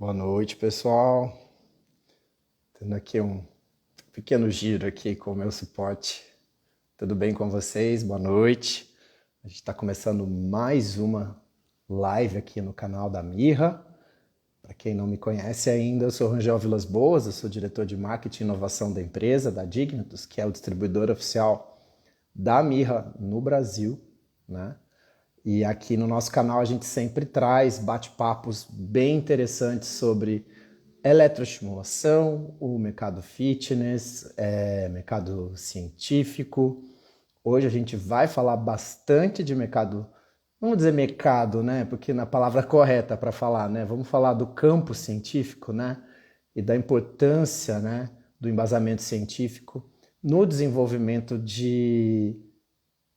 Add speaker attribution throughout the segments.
Speaker 1: Boa noite, pessoal. Tendo aqui um pequeno giro aqui com o meu suporte. Tudo bem com vocês? Boa noite. A gente está começando mais uma live aqui no canal da Mirra. Para quem não me conhece ainda, eu sou Rangel Vilas Boas, eu sou diretor de marketing e inovação da empresa, da Dignitus, que é o distribuidor oficial da Mirra no Brasil, né? E aqui no nosso canal a gente sempre traz bate-papos bem interessantes sobre eletroestimulação, o mercado fitness, mercado científico. Hoje a gente vai falar bastante de mercado, vamos dizer mercado, né? Porque na palavra correta para falar, né? Vamos falar do campo científico, né? E da importância, né? Do embasamento científico no desenvolvimento de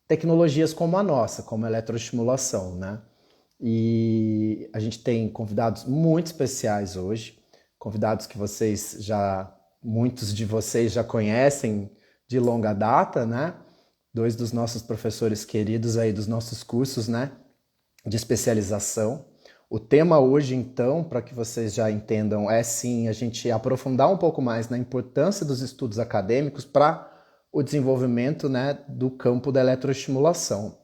Speaker 1: tecnologias como a nossa, como a eletroestimulação, né? E a gente tem convidados muito especiais hoje, convidados que muitos de vocês já conhecem de longa data, né? Dois dos nossos professores queridos aí dos nossos cursos, né? De especialização. O tema hoje, então, para que vocês já entendam, é sim a gente aprofundar um pouco mais na importância dos estudos acadêmicos para o desenvolvimento, né, do campo da eletroestimulação.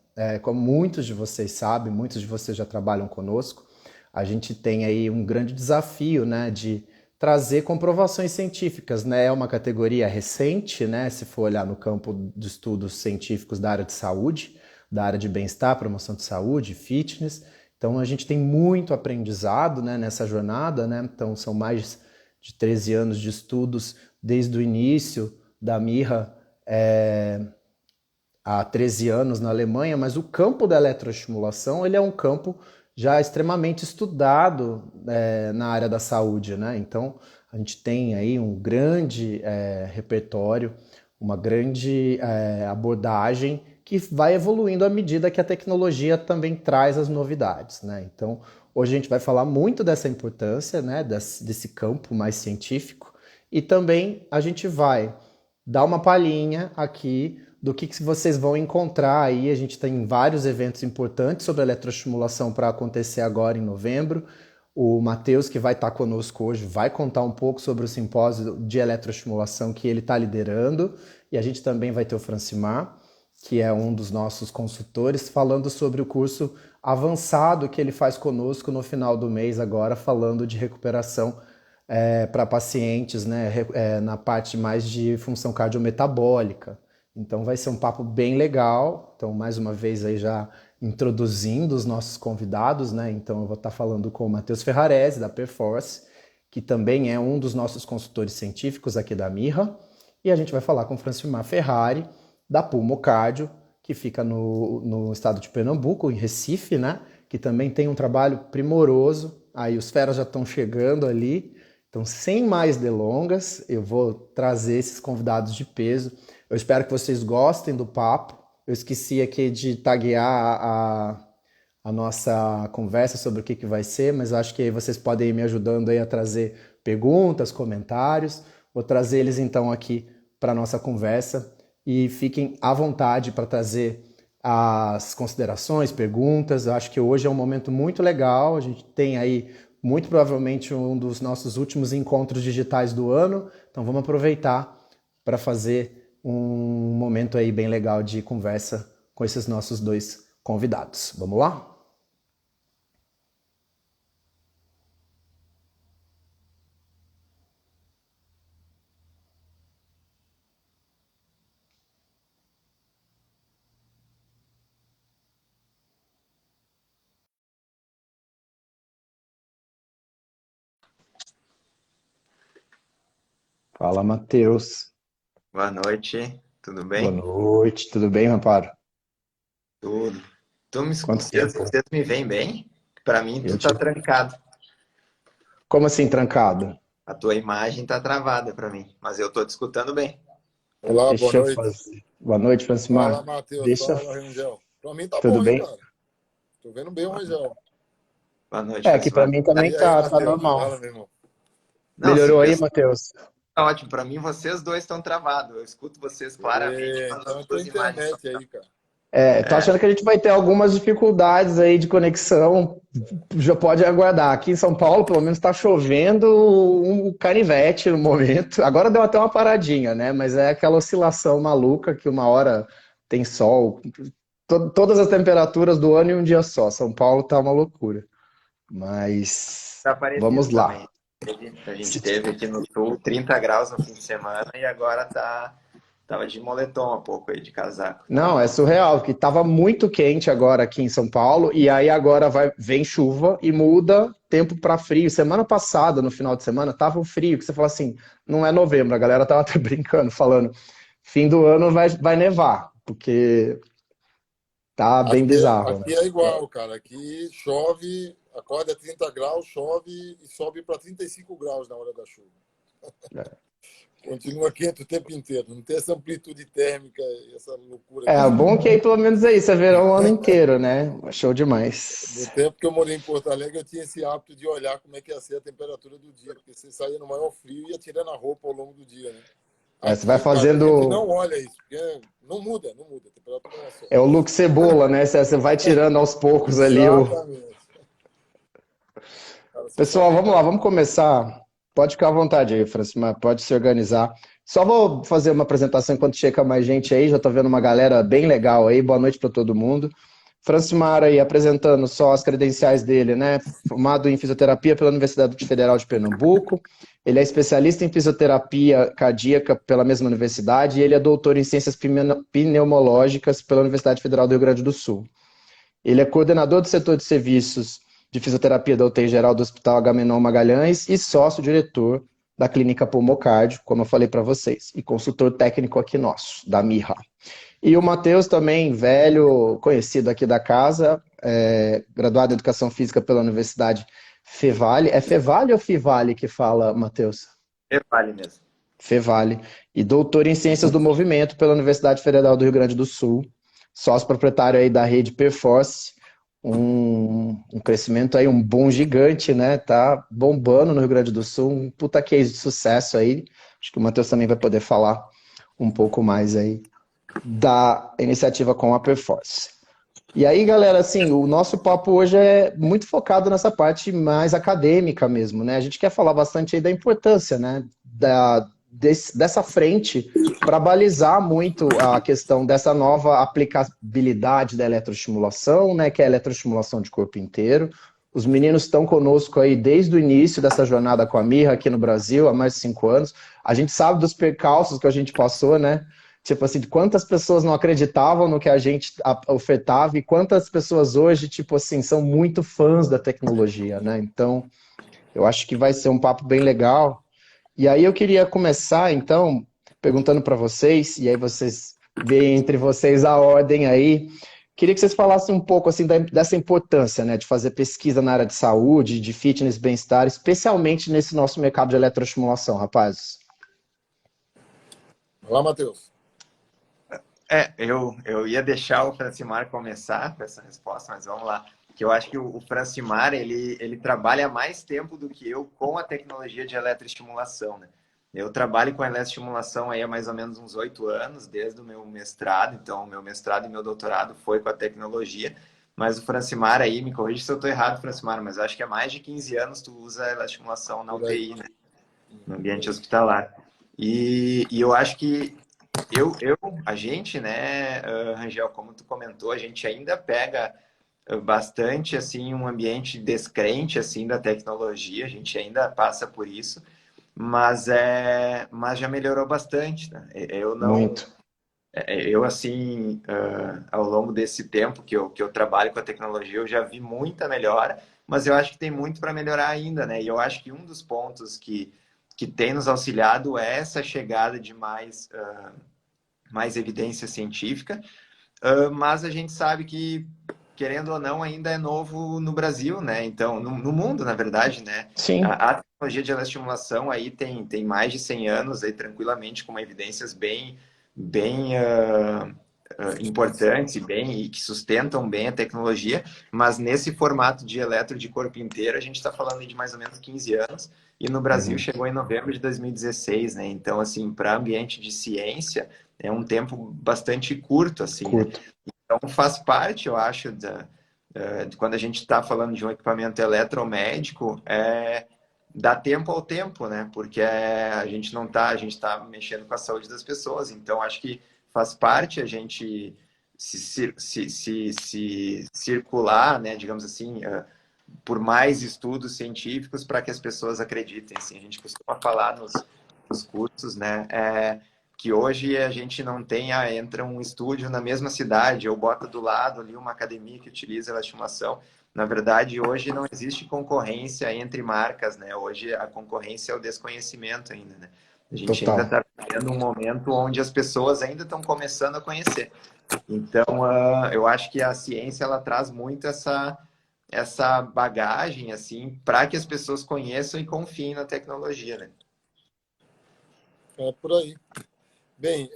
Speaker 1: Como muitos de vocês sabem, muitos de vocês já trabalham conosco, a gente tem aí um grande desafio, né, de trazer comprovações científicas, né? É uma categoria recente, né, se for olhar no campo de estudos científicos da área de saúde, da área de bem-estar, promoção de saúde, fitness. Então a gente tem muito aprendizado, né, nessa jornada, né? Então são mais de 13 anos de estudos desde o início da Mirra, há 13 anos na Alemanha, mas o campo da eletroestimulação ele é um campo já extremamente estudado na área da saúde, né? Então a gente tem aí um grande repertório, uma grande abordagem que vai evoluindo à medida que a tecnologia também traz as novidades, né? Então hoje a gente vai falar muito dessa importância, né, desse campo mais científico e também a gente vai dar uma palhinha aqui do que vocês vão encontrar aí. A gente tem vários eventos importantes sobre eletroestimulação para acontecer agora em novembro. O Matheus, que vai estar conosco hoje, vai contar um pouco sobre o simpósio de eletroestimulação que ele está liderando. E a gente também vai ter o Francimar, que é um dos nossos consultores, falando sobre o curso avançado que ele faz conosco no final do mês agora, falando de recuperação para pacientes, né, na parte mais de função cardiometabólica. Então vai ser um papo bem legal. Então, mais uma vez aí já introduzindo os nossos convidados, né? Então eu vou estar falando com o Matheus Ferrarese, da Perforce, que também é um dos nossos consultores científicos aqui da Mirra. E a gente vai falar com o Francimar Ferrari, da Pulmocardio, que fica no estado de Pernambuco, em Recife, né? Que também tem um trabalho primoroso. Aí os feras já estão chegando ali. Então, sem mais delongas, eu vou trazer esses convidados de peso. Eu espero que vocês gostem do papo. Eu esqueci aqui de taguear a nossa conversa sobre o que vai ser, mas acho que vocês podem ir me ajudando aí a trazer perguntas, comentários. Vou trazer eles então aqui para a nossa conversa e fiquem à vontade para trazer as considerações, perguntas. Eu acho que hoje é um momento muito legal. A gente tem aí muito provavelmente um dos nossos últimos encontros digitais do ano. Então vamos aproveitar para fazer um momento aí bem legal de conversa com esses nossos dois convidados. Vamos lá? Fala, Matheus.
Speaker 2: Boa noite, tudo
Speaker 1: Boa
Speaker 2: bem?
Speaker 1: noite, tudo bem, Amparo?
Speaker 2: Tudo.
Speaker 1: Quanto tempo?
Speaker 2: Vocês me veem bem? Para mim,
Speaker 1: Eu
Speaker 2: tu tá
Speaker 1: te...
Speaker 2: trancado.
Speaker 1: Como assim, trancado?
Speaker 2: A tua imagem tá travada para mim, mas eu tô te escutando bem.
Speaker 3: Olá, boa
Speaker 1: Deixa eu
Speaker 3: noite.
Speaker 1: fazer. Boa noite,
Speaker 3: Fala,
Speaker 1: Francimar.
Speaker 3: Matheus.
Speaker 1: Deixa.
Speaker 3: Fala, Rangel. Pra mim tá
Speaker 1: Tudo
Speaker 3: bom, hein,
Speaker 1: bem?
Speaker 3: cara? Tô vendo bem o Rangel.
Speaker 2: Boa noite,
Speaker 1: Aqui pra
Speaker 2: Francimar.
Speaker 1: mim também
Speaker 3: E aí,
Speaker 1: tá
Speaker 3: Matheus?
Speaker 1: normal.
Speaker 3: Fala, meu irmão.
Speaker 2: Não, se
Speaker 1: Melhorou aí,
Speaker 2: pensa,
Speaker 1: Matheus?
Speaker 2: tá ótimo. Para mim, vocês dois estão travados. Eu escuto vocês claramente, mas
Speaker 3: Então
Speaker 2: as
Speaker 3: é tua
Speaker 2: duas imagens estão.
Speaker 3: internet aí, cara.
Speaker 1: Tô achando que a gente vai ter algumas dificuldades aí de conexão. Já pode aguardar. Aqui em São Paulo, pelo menos, está chovendo um canivete no momento. Agora deu até uma paradinha, né? Mas é aquela oscilação maluca que uma hora tem sol. Todas as temperaturas do ano em um dia só. São Paulo tá uma loucura. Mas
Speaker 2: Tá
Speaker 1: vamos
Speaker 2: parecido
Speaker 1: lá.
Speaker 2: também. A gente teve aqui no sul 30 graus no fim de semana e agora tava de moletom um pouco aí, de casaco.
Speaker 1: Não, é surreal, porque estava muito quente agora aqui em São Paulo, e aí agora vem chuva e muda tempo para frio. Semana passada, no final de semana, tava um frio, que você fala assim, não é novembro, a galera tava até brincando, falando, fim do ano vai nevar, porque tá bem
Speaker 3: Aqui,
Speaker 1: bizarro, né?
Speaker 3: aqui é igual, cara. Aqui chove, acorda 30 graus, chove e sobe para 35 graus na hora da chuva. Continua quente o tempo inteiro. Não tem essa amplitude térmica, essa loucura que
Speaker 1: É,
Speaker 3: a gente.
Speaker 1: bom que aí pelo menos é isso, é verão o ano inteiro, né? Show
Speaker 3: No
Speaker 1: demais.
Speaker 3: tempo que eu morei em Porto Alegre, eu tinha esse hábito de olhar como é que ia ser a temperatura do dia, porque você saía no maior frio e ia tirando a roupa ao longo do dia, né?
Speaker 1: É, você vai
Speaker 3: Aqui, cara, a gente
Speaker 1: fazendo.
Speaker 3: não olha isso, porque não muda, não muda, a temperatura é uma só.
Speaker 1: É o look cebola, né? Você vai tirando aos poucos ali o.
Speaker 3: Exatamente. Cara, você
Speaker 1: Pessoal,
Speaker 3: falou
Speaker 1: vamos lá,
Speaker 3: bem.
Speaker 1: vamos começar. Pode ficar à vontade aí, Francimar, pode se organizar. Só vou fazer uma apresentação enquanto chega mais gente aí, já estou vendo uma galera bem legal aí, boa noite para todo mundo. Francimar aí apresentando só as credenciais dele, né? Formado em fisioterapia pela Universidade Federal de Pernambuco, ele é especialista em fisioterapia cardíaca pela mesma universidade e ele é doutor em ciências pneumológicas pela Universidade Federal do Rio Grande do Sul. Ele é coordenador do setor de serviços de fisioterapia da UTI Geral do Hospital Agamenon Magalhães e sócio-diretor da Clínica Pulmocárdio, como eu falei para vocês, e consultor técnico aqui nosso, da Mirra. E o Matheus também, velho, conhecido aqui da casa, graduado em Educação Física pela Universidade Fevale. É Fevale ou Fivale que fala, Matheus?
Speaker 2: Vale mesmo.
Speaker 1: Fevale. E doutor em Ciências do Movimento pela Universidade Federal do Rio Grande do Sul. Sócio proprietário aí da rede Perforce, um crescimento aí, um boom gigante, né? Tá bombando no Rio Grande do Sul, um puta case de sucesso aí. Acho que o Matheus também vai poder falar um pouco mais aí da iniciativa com a Perforce. E aí, galera, assim, o nosso papo hoje é muito focado nessa parte mais acadêmica mesmo, né? A gente quer falar bastante aí da importância, né, dessa frente para balizar muito a questão dessa nova aplicabilidade da eletroestimulação, né, que é a eletroestimulação de corpo inteiro. Os meninos estão conosco aí desde o início dessa jornada com a Mirra aqui no Brasil, há mais de 5 anos. A gente sabe dos percalços que a gente passou, né? Tipo assim, de quantas pessoas não acreditavam no que a gente ofertava e quantas pessoas hoje, tipo assim, são muito fãs da tecnologia, né? Então, eu acho que vai ser um papo bem legal. E aí eu queria começar, então, perguntando para vocês, e aí vocês veem entre vocês a ordem aí. Queria que vocês falassem um pouco assim dessa importância, né, de fazer pesquisa na área de saúde, de fitness, bem-estar, especialmente nesse nosso mercado de eletroestimulação, rapazes.
Speaker 3: Olá, Matheus.
Speaker 2: Eu ia deixar o Francimar começar com essa resposta, mas vamos lá. Que eu acho que o Francimar, ele trabalha mais tempo do que eu com a tecnologia de eletroestimulação, né? Eu trabalho com eletroestimulação aí há mais ou menos uns 8 anos, desde o meu mestrado. Então, meu mestrado e meu doutorado foi com a tecnologia. Mas o Francimar aí, me corrija se eu estou errado, Francimar, mas eu acho que há mais de 15 anos tu usa eletroestimulação na
Speaker 3: Por aí.
Speaker 2: UTI, né? No ambiente hospitalar. E eu acho que a gente, né, Rangel, como tu comentou, a gente ainda pega bastante, assim, um ambiente descrente, assim, da tecnologia, a gente ainda passa por isso, mas já melhorou bastante, né? Eu não,
Speaker 1: Muito.
Speaker 2: eu, assim, ao longo desse tempo que eu trabalho com a tecnologia, eu já vi muita melhora, mas eu acho que tem muito para melhorar ainda, né? E eu acho que um dos pontos que tem nos auxiliado é essa chegada de mais evidência científica, mas a gente sabe que, querendo ou não, ainda é novo no Brasil, né? Então, no mundo, na verdade, né?
Speaker 1: Sim,
Speaker 2: A tecnologia de eletroestimulação aí tem mais de 100 anos, aí, tranquilamente, com evidências bem importantes e que sustentam bem a tecnologia, mas nesse formato de eletro de corpo inteiro, a gente está falando de mais ou menos 15 anos, e no Brasil
Speaker 1: uhum.
Speaker 2: chegou em novembro de 2016, né? Então, assim, para ambiente de ciência, é um tempo bastante curto, assim, né?
Speaker 1: Curto.
Speaker 2: Então, faz parte, eu acho, de quando a gente está falando de um equipamento eletromédico, dá tempo ao tempo, né? Porque a gente não tá, a gente está mexendo com a saúde das pessoas. Então, acho que faz parte a gente se circular, né? Digamos assim, por mais estudos científicos para que as pessoas acreditem. Assim, a gente costuma falar nos cursos, né? Que hoje a gente não tem, entra um estúdio na mesma cidade, ou bota do lado ali uma academia que utiliza a estimação. Na verdade, hoje não existe concorrência entre marcas, né? Hoje a concorrência é o desconhecimento ainda, né? A gente ainda
Speaker 1: Total.
Speaker 2: está vivendo um momento onde as pessoas ainda estão começando a conhecer. Então, eu acho que a ciência ela traz muito essa bagagem assim para que as pessoas conheçam e confiem na tecnologia, né?
Speaker 3: É por aí. Bem,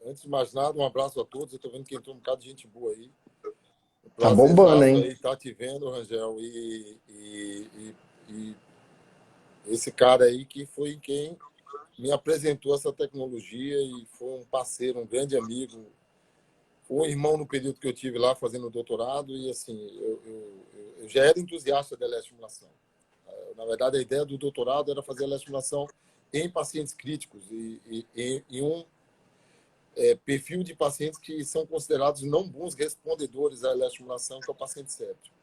Speaker 3: antes de mais nada, um abraço a todos. Eu estou vendo que entrou um bocado de gente boa aí. Um
Speaker 1: Tá bombando,
Speaker 3: prazerzaço
Speaker 1: hein?
Speaker 3: aí estar te vendo, Rangel. E esse cara aí que foi quem me apresentou essa tecnologia e foi um parceiro, um grande amigo. Foi um irmão no período que eu tive lá fazendo o doutorado. E assim, eu já era entusiasta da eletroestimulação. Na verdade, a ideia do doutorado era fazer a eletroestimulação em pacientes críticos e um perfil de pacientes que são considerados não bons respondedores à eletroestimulação, que é o paciente séptico.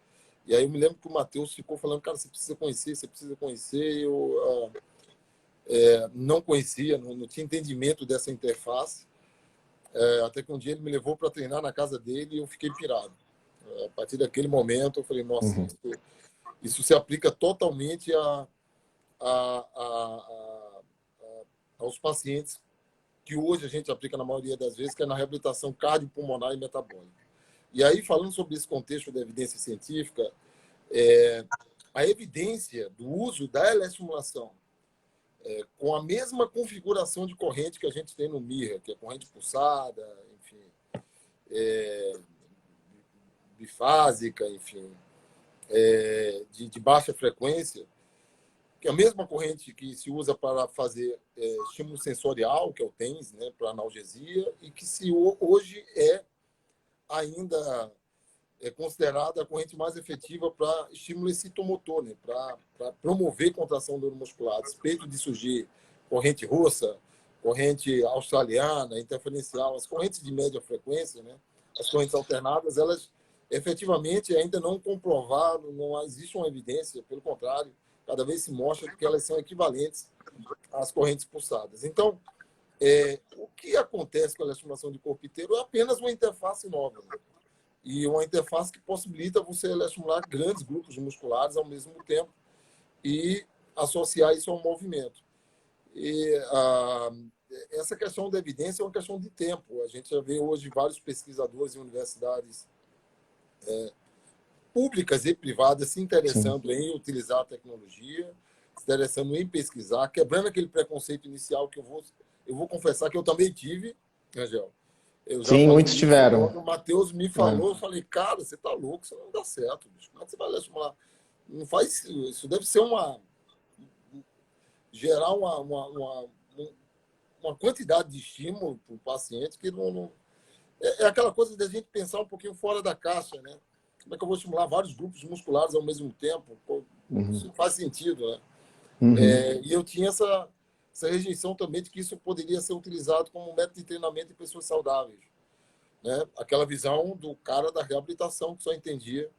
Speaker 3: E aí eu me lembro que o Matheus ficou falando, cara, você precisa conhecer, você precisa conhecer. Eu não conhecia, não tinha entendimento dessa interface. Até que um dia ele me levou para treinar na casa dele e eu fiquei pirado. A partir daquele momento eu falei, nossa,
Speaker 1: Uhum.
Speaker 3: isso se aplica totalmente a, a, aos pacientes que hoje a gente aplica na maioria das vezes, que é na reabilitação cardiopulmonar e metabólica. E aí, falando sobre esse contexto da evidência científica, a evidência do uso da eletroestimulação com a mesma configuração de corrente que a gente tem no MIRA, que é corrente pulsada, enfim, bifásica, enfim, de baixa frequência, que é a mesma corrente que se usa para fazer estímulo sensorial, que é o TENS, né, para analgesia, e que hoje ainda considerada a corrente mais efetiva para estímulo excitomotor, né, para promover contração neuromuscular, a despeito de surgir corrente russa, corrente australiana, interferencial, as correntes de média frequência, né, as correntes alternadas, elas efetivamente ainda não comprovaram, não existe uma evidência, pelo contrário, cada vez se mostra que elas são equivalentes às correntes pulsadas. Então, o que acontece com a estimação de corpo inteiro é apenas uma interface nova, né? E uma interface que possibilita você estimular grandes grupos musculares ao mesmo tempo e associar isso ao movimento. E essa questão da evidência é uma questão de tempo. A gente já vê hoje vários pesquisadores em universidades públicas e privadas se interessando
Speaker 1: Sim.
Speaker 3: em utilizar a tecnologia, se interessando em pesquisar, quebrando aquele preconceito inicial que eu vou confessar que eu também tive, Angel. Eu já
Speaker 1: Sim,
Speaker 3: falei
Speaker 1: muitos
Speaker 3: isso
Speaker 1: tiveram.
Speaker 3: quando o Matheus me
Speaker 1: É.
Speaker 3: falou. Eu falei, cara, você tá louco, isso não dá certo, bicho. Como é que você vai estimular? Não faz isso. Deve ser gerar uma quantidade de estímulo para o paciente que não. É aquela coisa da gente pensar um pouquinho fora da caixa, né? Como é que eu vou estimular vários grupos musculares ao mesmo tempo? Pô, isso não faz sentido, né?
Speaker 1: Uhum.
Speaker 3: E eu tinha essa rejeição também de que isso poderia ser utilizado como método de treinamento em pessoas saudáveis, né? Aquela visão do cara da reabilitação que só entendia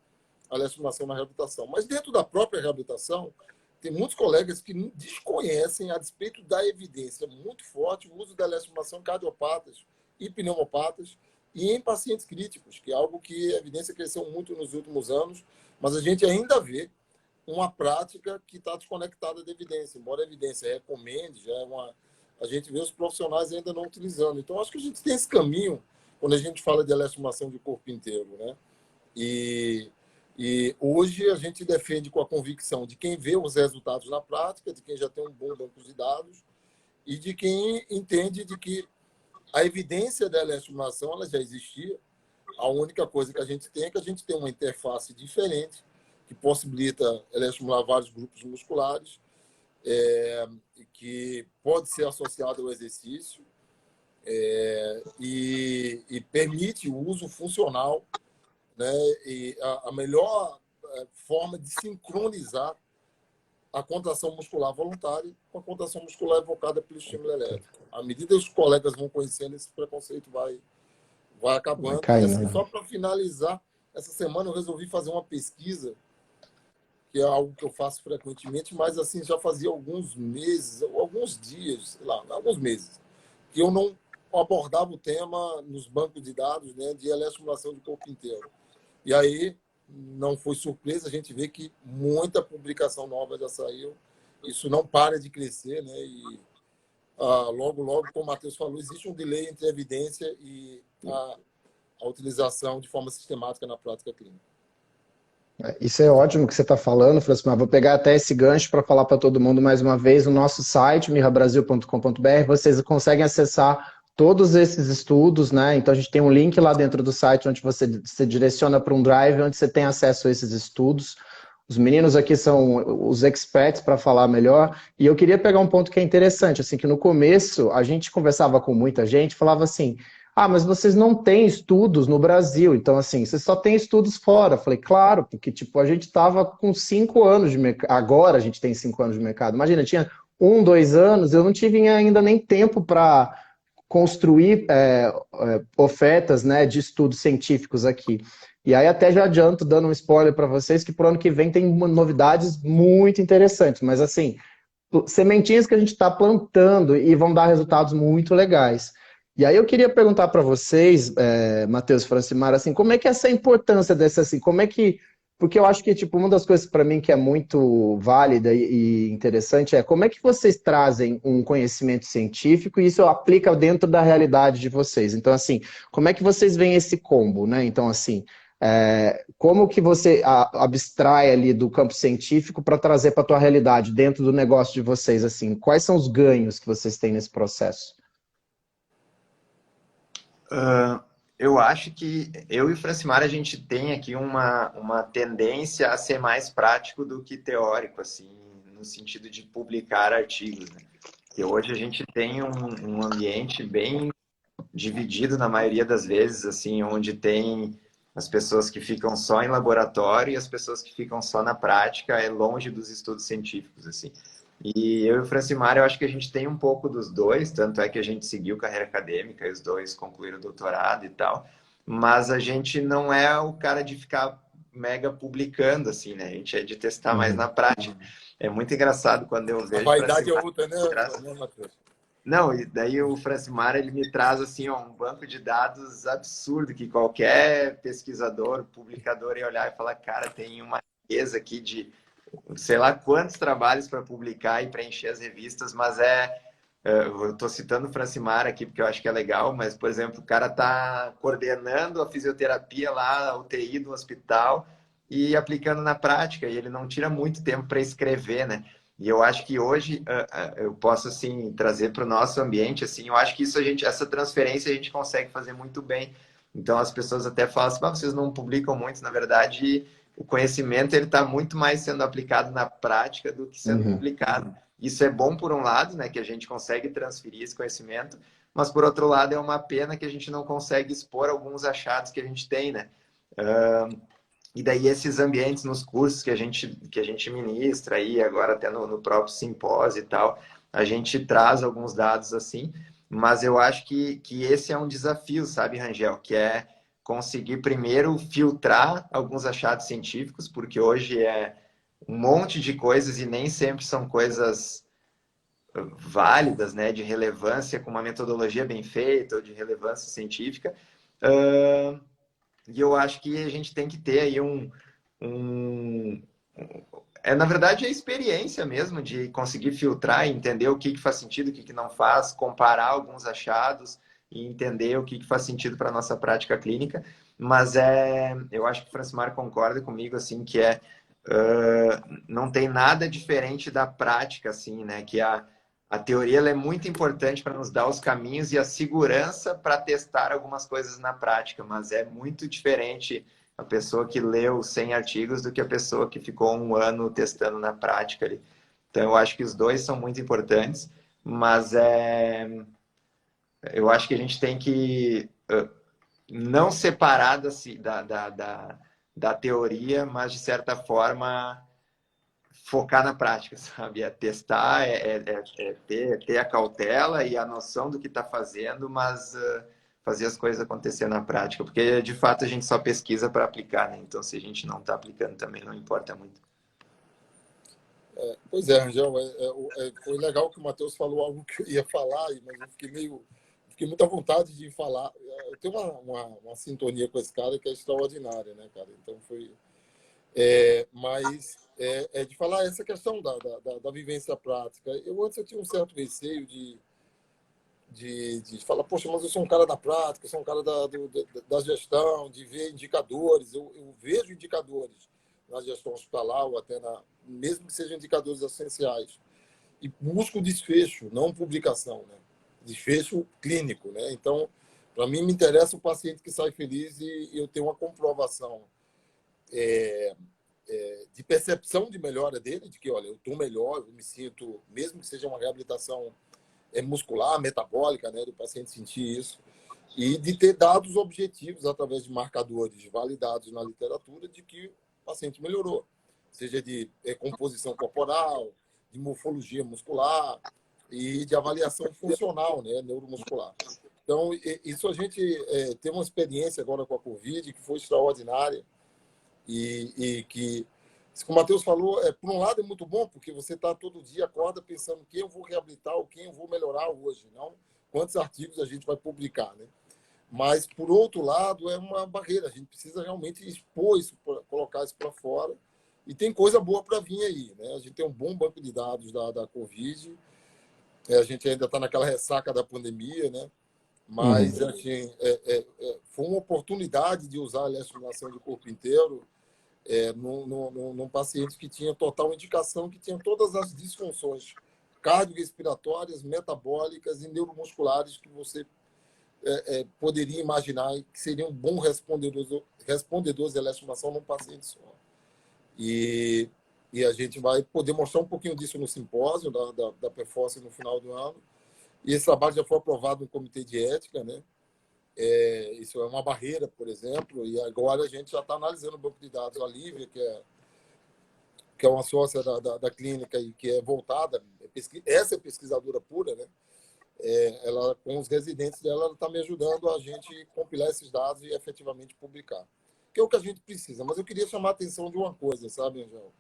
Speaker 3: a estimação na reabilitação. Mas dentro da própria reabilitação, tem muitos colegas que desconhecem, a despeito da evidência muito forte, o uso da estimação em cardiopatas e pneumopatas e em pacientes críticos, que é algo que a evidência cresceu muito nos últimos anos, mas a gente ainda vê uma prática que está desconectada da evidência. Embora a evidência recomende, a gente vê os profissionais ainda não utilizando. Então, acho que a gente tem esse caminho quando a gente fala de estimação de corpo inteiro, né? E hoje a gente defende com a convicção de quem vê os resultados na prática, de quem já tem um bom banco de dados e de quem entende de que a evidência da estimação ela já existia. A única coisa que a gente tem é que a gente tem uma interface diferente que possibilita estimular vários grupos musculares, que pode ser associado ao exercício, e permite o uso funcional, né? E a melhor forma de sincronizar a contração muscular voluntária com a contração muscular evocada pelo estímulo elétrico. À medida que os colegas vão conhecendo, esse preconceito vai
Speaker 1: Vai
Speaker 3: acabando. E
Speaker 1: caindo,
Speaker 3: assim,
Speaker 1: né?
Speaker 3: só para finalizar, essa semana eu resolvi fazer uma pesquisa, que é algo que eu faço frequentemente, mas assim já fazia alguns meses, alguns dias, sei lá, alguns meses, que eu não abordava o tema nos bancos de dados, né, de eletroestimulação do corpo inteiro. E aí não foi surpresa, a gente vê que muita publicação nova já saiu, isso não para de crescer, né? E logo, como o Matheus falou, existe um delay entre a evidência e a utilização de forma sistemática na prática clínica.
Speaker 1: Isso é ótimo que você está falando, Francisco, mas vou pegar até esse gancho para falar para todo mundo mais uma vez. No nosso site, mirrabrasil.com.br, vocês conseguem acessar todos esses estudos, né? Então a gente tem um link lá dentro do site onde você direciona para um drive onde você tem acesso a esses estudos. Os meninos aqui são os experts para falar melhor. E eu queria pegar um ponto que é interessante, assim, que no começo a gente conversava com muita gente, falava assim: ah, mas vocês não têm estudos no Brasil, então assim, vocês só têm estudos fora. Eu falei, claro, porque tipo, a gente estava com 5 anos de mercado, agora a gente tem 5 anos de mercado. Imagina, tinha 1, 2 anos, eu não tive ainda nem tempo para construir ofertas, né, de estudos científicos aqui. E aí até já adianto, dando um spoiler para vocês, que pro ano que vem tem novidades muito interessantes, mas assim, sementinhas que a gente está plantando e vão dar resultados muito legais. E aí eu queria perguntar para vocês, Matheus e Francimar, assim, como é que é essa importância dessa, assim, como é que, porque eu acho que, tipo, uma das coisas para mim que é muito válida e interessante é como é que vocês trazem um conhecimento científico e isso aplica dentro da realidade de vocês. Então, assim, como é que vocês veem esse combo, né? Então, assim, como que você abstrai ali do campo científico para trazer para a tua realidade dentro do negócio de vocês, assim, quais são os ganhos que vocês têm nesse processo?
Speaker 2: Eu acho que eu e o Francimar, a gente tem aqui uma tendência a ser mais prático do que teórico, assim, no sentido de publicar artigos, né? Porque hoje a gente tem um ambiente bem dividido na maioria das vezes, assim, onde tem as pessoas que ficam só em laboratório e as pessoas que ficam só na prática, longe dos estudos científicos, assim. E eu e o Francimar, eu acho que a gente tem um pouco dos dois, tanto é que a gente seguiu carreira acadêmica e os dois concluíram o doutorado e tal, mas a gente não é o cara de ficar mega publicando, assim, né? A gente é de testar mais na prática. É muito engraçado quando eu
Speaker 3: A
Speaker 2: vejo o
Speaker 3: vaidade é
Speaker 2: Francimar.
Speaker 3: outra, né, Matheus?
Speaker 2: Não, e daí o Francimar, ele me traz assim, ó, um banco de dados absurdo que qualquer pesquisador, publicador ia olhar e falar, cara, tem uma riqueza aqui de sei lá quantos trabalhos para publicar e preencher as revistas, mas eu estou citando o Francimar aqui porque eu acho que é legal, mas, por exemplo, o cara está coordenando a fisioterapia lá, a UTI do hospital e aplicando na prática, e ele não tira muito tempo para escrever, né? E eu acho que hoje eu posso assim trazer para o nosso ambiente, assim, eu acho que essa transferência a gente consegue fazer muito bem. Então as pessoas até falam assim, vocês não publicam muito, na verdade o conhecimento ele está muito mais sendo aplicado na prática do que sendo publicado. Isso é bom por um lado, né, que a gente consegue transferir esse conhecimento, mas por outro lado é uma pena que a gente não consegue expor alguns achados que a gente tem, né? E daí esses ambientes nos cursos que a gente ministra aí, agora até no próprio simpósio e tal, a gente traz alguns dados assim, mas eu acho que esse é um desafio, sabe, Rangel, que é conseguir primeiro filtrar alguns achados científicos, porque hoje é um monte de coisas e nem sempre são coisas válidas, né, de relevância, com uma metodologia bem feita ou de relevância científica. E eu acho que a gente tem que ter aí na verdade, a experiência mesmo de conseguir filtrar e entender o que faz sentido, o que não faz, comparar alguns achados e entender o que faz sentido para a nossa prática clínica. Mas eu acho que o Francimar concorda comigo, assim, que não tem nada diferente da prática, assim, né? Que a teoria ela é muito importante para nos dar os caminhos e a segurança para testar algumas coisas na prática, mas é muito diferente a pessoa que leu 100 artigos do que a pessoa que ficou 1 ano testando na prática ali. Então, eu acho que os dois são muito importantes, mas eu acho que a gente tem que não separar da teoria, mas de certa forma focar na prática, sabe? É testar, ter a cautela e a noção do que está fazendo, mas fazer as coisas acontecer na prática, porque de fato a gente só pesquisa para aplicar, né? Então se a gente não está aplicando também não importa muito.
Speaker 3: Pois é, Angel, foi legal que o Matheus falou algo que eu ia falar, mas eu fiquei muita vontade de falar. Eu tenho uma sintonia com esse cara que é extraordinária, né, cara? Então mas de falar essa questão da vivência prática. Antes eu tinha um certo receio de falar, poxa, mas eu sou um cara da prática, sou um cara da gestão, de ver indicadores. Eu vejo indicadores na gestão hospitalar ou até mesmo que sejam indicadores essenciais. E busco desfecho, não publicação, né? Desfecho clínico, né? Então, para mim, me interessa o paciente que sai feliz e eu tenho uma comprovação de percepção de melhora dele, de que, olha, eu estou melhor, eu me sinto, mesmo que seja uma reabilitação muscular, metabólica, né, do paciente sentir isso, e de ter dados objetivos através de marcadores validados na literatura de que o paciente melhorou, seja de composição corporal, de morfologia muscular e de avaliação funcional, né, neuromuscular. Então, isso a gente tem uma experiência agora com a Covid que foi extraordinária e que, como o Matheus falou, por um lado é muito bom, porque você está todo dia, acorda pensando quem eu vou reabilitar ou quem eu vou melhorar hoje, não quantos artigos a gente vai publicar, né? Mas, por outro lado, é uma barreira. A gente precisa realmente expor isso, colocar isso para fora. E tem coisa boa para vir aí, né? A gente tem um bom banco de dados da Covid. A gente ainda está naquela ressaca da pandemia, né? Mas, assim, foi uma oportunidade de usar a eletroestimulação de corpo inteiro num paciente que tinha total indicação, que tinha todas as disfunções cardiorrespiratórias, metabólicas e neuromusculares que você poderia imaginar que seriam bons respondedores de eletroestimulação num paciente só. E a gente vai poder mostrar um pouquinho disso no simpósio da performance no final do ano. E esse trabalho já foi aprovado no comitê de ética, né? Isso é uma barreira, por exemplo, e agora a gente já está analisando o banco de dados. A Lívia, que é uma sócia da clínica e que é voltada, essa é pesquisadora pura, né? Ela, com os residentes dela, ela está me ajudando a gente compilar esses dados e efetivamente publicar. Que é o que a gente precisa. Mas eu queria chamar a atenção de uma coisa, sabe, Angel?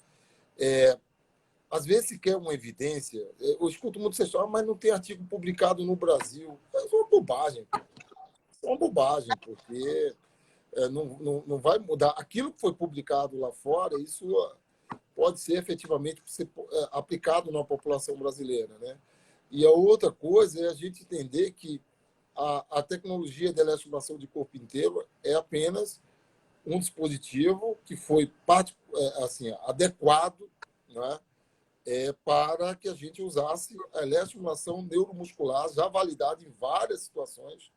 Speaker 3: Às vezes se quer uma evidência, eu escuto muito vocês falar, mas não tem artigo publicado no Brasil. É uma bobagem. É uma bobagem, porque não vai mudar. Aquilo que foi publicado lá fora, isso pode ser efetivamente aplicado na população brasileira, né? E a outra coisa é a gente entender que a tecnologia de eletroestimulação de corpo inteiro é apenas um dispositivo que foi assim, adequado, né, para que a gente usasse a eletroestimulação neuromuscular, já validada em várias situações,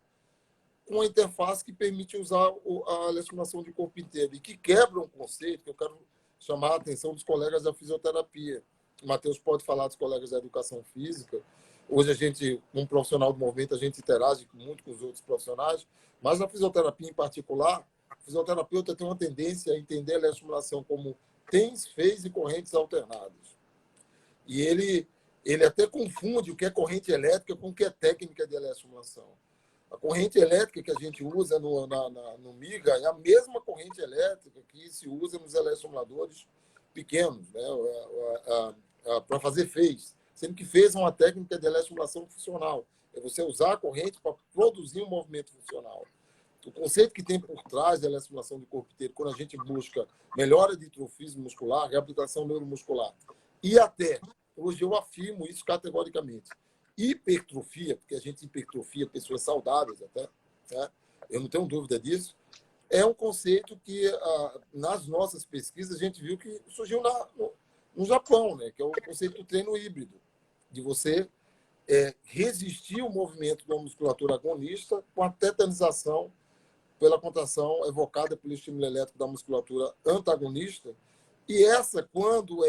Speaker 3: com a interface que permite usar a eletroestimulação de corpo inteiro e que quebra um conceito que eu quero chamar a atenção dos colegas da fisioterapia. O Matheus pode falar dos colegas da educação física. Hoje a gente, como profissional do movimento, a gente interage muito com os outros profissionais, mas na fisioterapia em particular, o fisioterapeuta tem uma tendência a entender a eletroestimulação como tens, fez e correntes alternadas. E ele até confunde o que é corrente elétrica com o que é técnica de eletroestimulação. A corrente elétrica que a gente usa no MIGA é a mesma corrente elétrica que se usa nos eletroestimuladores pequenos, né, para fazer phase. Sendo que phase é uma técnica de eletroestimulação funcional. É você usar a corrente para produzir um movimento funcional. O conceito que tem por trás da eletroestimulação do corpo inteiro, quando a gente busca melhora de hitrofismo muscular, reabilitação neuromuscular, e até, hoje eu afirmo isso categoricamente, hipertrofia, porque a gente hipertrofia pessoas saudáveis até, né? Eu não tenho dúvida disso, é um conceito que, nas nossas pesquisas, a gente viu que surgiu no Japão, né? Que é o conceito do treino híbrido, de você resistir ao movimento de uma musculatura agonista com a tetanização pela contração evocada pelo estímulo elétrico da musculatura antagonista. E essa, quando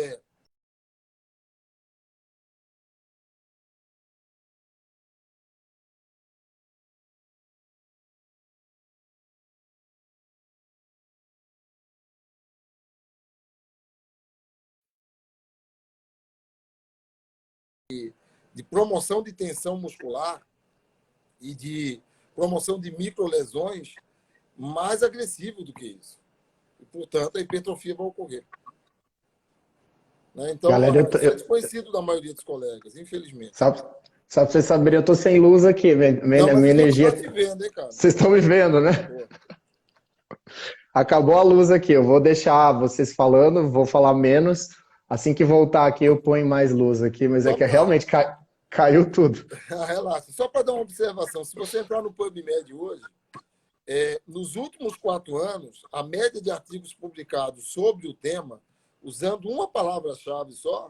Speaker 3: de promoção de tensão muscular e de promoção de microlesões mais agressivo do que isso. E, portanto, a hipertrofia vai ocorrer. Né? Então,
Speaker 1: Galera,
Speaker 3: isso é desconhecido da maioria dos colegas, infelizmente.
Speaker 1: Só pra vocês saberem, eu tô sem luz aqui.
Speaker 3: Não, mas
Speaker 1: Minha
Speaker 3: a gente
Speaker 1: energia.
Speaker 3: tá te vendo, hein, cara?
Speaker 1: Vocês estão me vendo, né?
Speaker 3: Pô.
Speaker 1: Acabou a luz aqui. Eu vou deixar vocês falando, vou falar menos. Assim que voltar aqui, eu ponho mais luz aqui. Mas é que realmente caiu tudo.
Speaker 3: Relaxa. Só para dar uma observação, se você entrar no PubMed hoje, nos últimos 4 anos, a média de artigos publicados sobre o tema, usando uma palavra-chave só,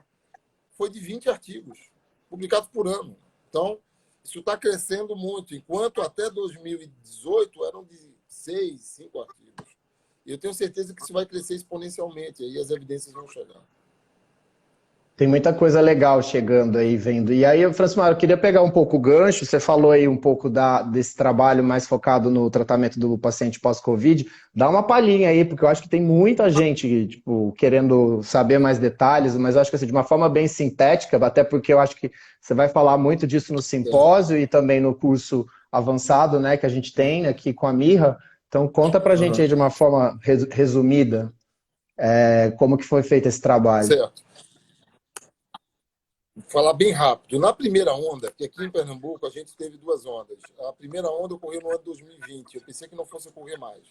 Speaker 3: foi de 20 artigos publicados por ano. Então, isso está crescendo muito, enquanto até 2018 eram de 6, 5 artigos. E eu tenho certeza que isso vai crescer exponencialmente, aí as evidências vão chegar.
Speaker 1: Tem muita coisa legal chegando aí, vendo. E aí, Francimar, eu queria pegar um pouco o gancho. Você falou aí um pouco desse trabalho mais focado no tratamento do paciente pós-Covid. Dá uma palhinha aí, porque eu acho que tem muita gente tipo, querendo saber mais detalhes, mas eu acho que assim, de uma forma bem sintética, até porque eu acho que você vai falar muito disso no simpósio e também no curso avançado, né, que a gente tem aqui com a Mirra. Então, conta pra gente aí de uma forma resumida como que foi feito esse trabalho.
Speaker 3: Certo. Vou falar bem rápido. Na primeira onda, que aqui em Pernambuco a gente teve 2 ondas. A primeira onda ocorreu no ano de 2020. Eu pensei que não fosse ocorrer mais.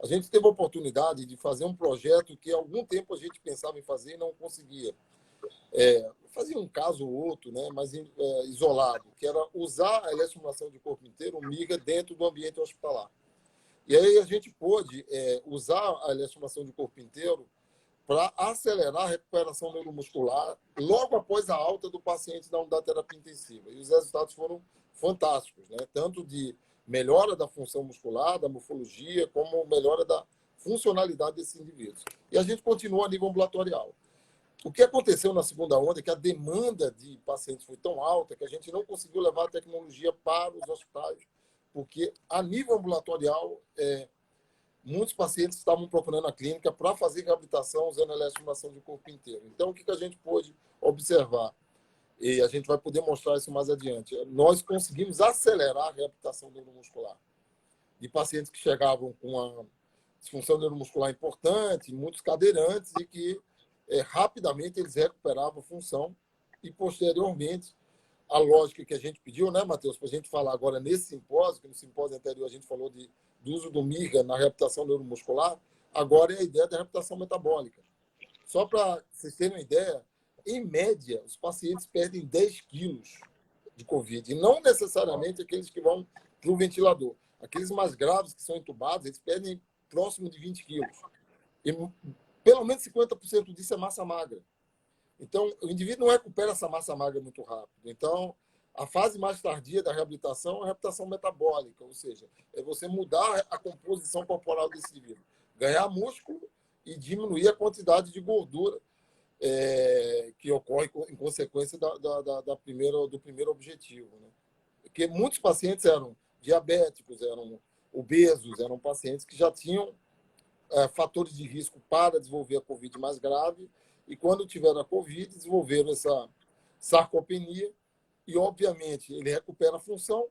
Speaker 3: A gente teve a oportunidade de fazer um projeto que há algum tempo a gente pensava em fazer e não conseguia. Fazia um caso ou outro, né, mas isolado, que era usar a eletroestimulação de corpo inteiro, o MIGA, dentro do ambiente hospitalar. E aí a gente pôde usar a eletroestimulação de corpo inteiro para acelerar a recuperação neuromuscular logo após a alta do paciente da unidade de terapia intensiva. E os resultados foram fantásticos, né? Tanto de melhora da função muscular, da morfologia, como melhora da funcionalidade desses indivíduos. E a gente continua a nível ambulatorial. O que aconteceu na segunda onda é que a demanda de pacientes foi tão alta que a gente não conseguiu levar a tecnologia para os hospitais, porque a nível ambulatorial muitos pacientes estavam procurando a clínica para fazer reabilitação usando a eletroestimulação de corpo inteiro. Então, o que a gente pôde observar? E a gente vai poder mostrar isso mais adiante. Nós conseguimos acelerar a reabilitação neuromuscular de pacientes que chegavam com uma disfunção neuromuscular importante, muitos cadeirantes, e que rapidamente eles recuperavam a função e, posteriormente, a lógica que a gente pediu, né, Matheus, para a gente falar agora nesse simpósio, que no simpósio anterior a gente falou do uso do MIGA na reabilitação neuromuscular, agora é a ideia da reabilitação metabólica. Só para vocês terem uma ideia, em média, os pacientes perdem 10 quilos de Covid, e não necessariamente aqueles que vão para o ventilador. Aqueles mais graves que são entubados, eles perdem próximo de 20 quilos. E pelo menos 50% disso é massa magra. Então, o indivíduo não recupera essa massa magra muito rápido. Então, a fase mais tardia da reabilitação é a reabilitação metabólica, ou seja, é você mudar a composição corporal desse indivíduo, ganhar músculo e diminuir a quantidade de gordura que ocorre em consequência do primeiro objetivo. Né? Porque muitos pacientes eram diabéticos, eram obesos, eram pacientes que já tinham fatores de risco para desenvolver a Covid mais grave, e quando tiveram a Covid, desenvolveram essa sarcopenia, e, obviamente, ele recupera a função,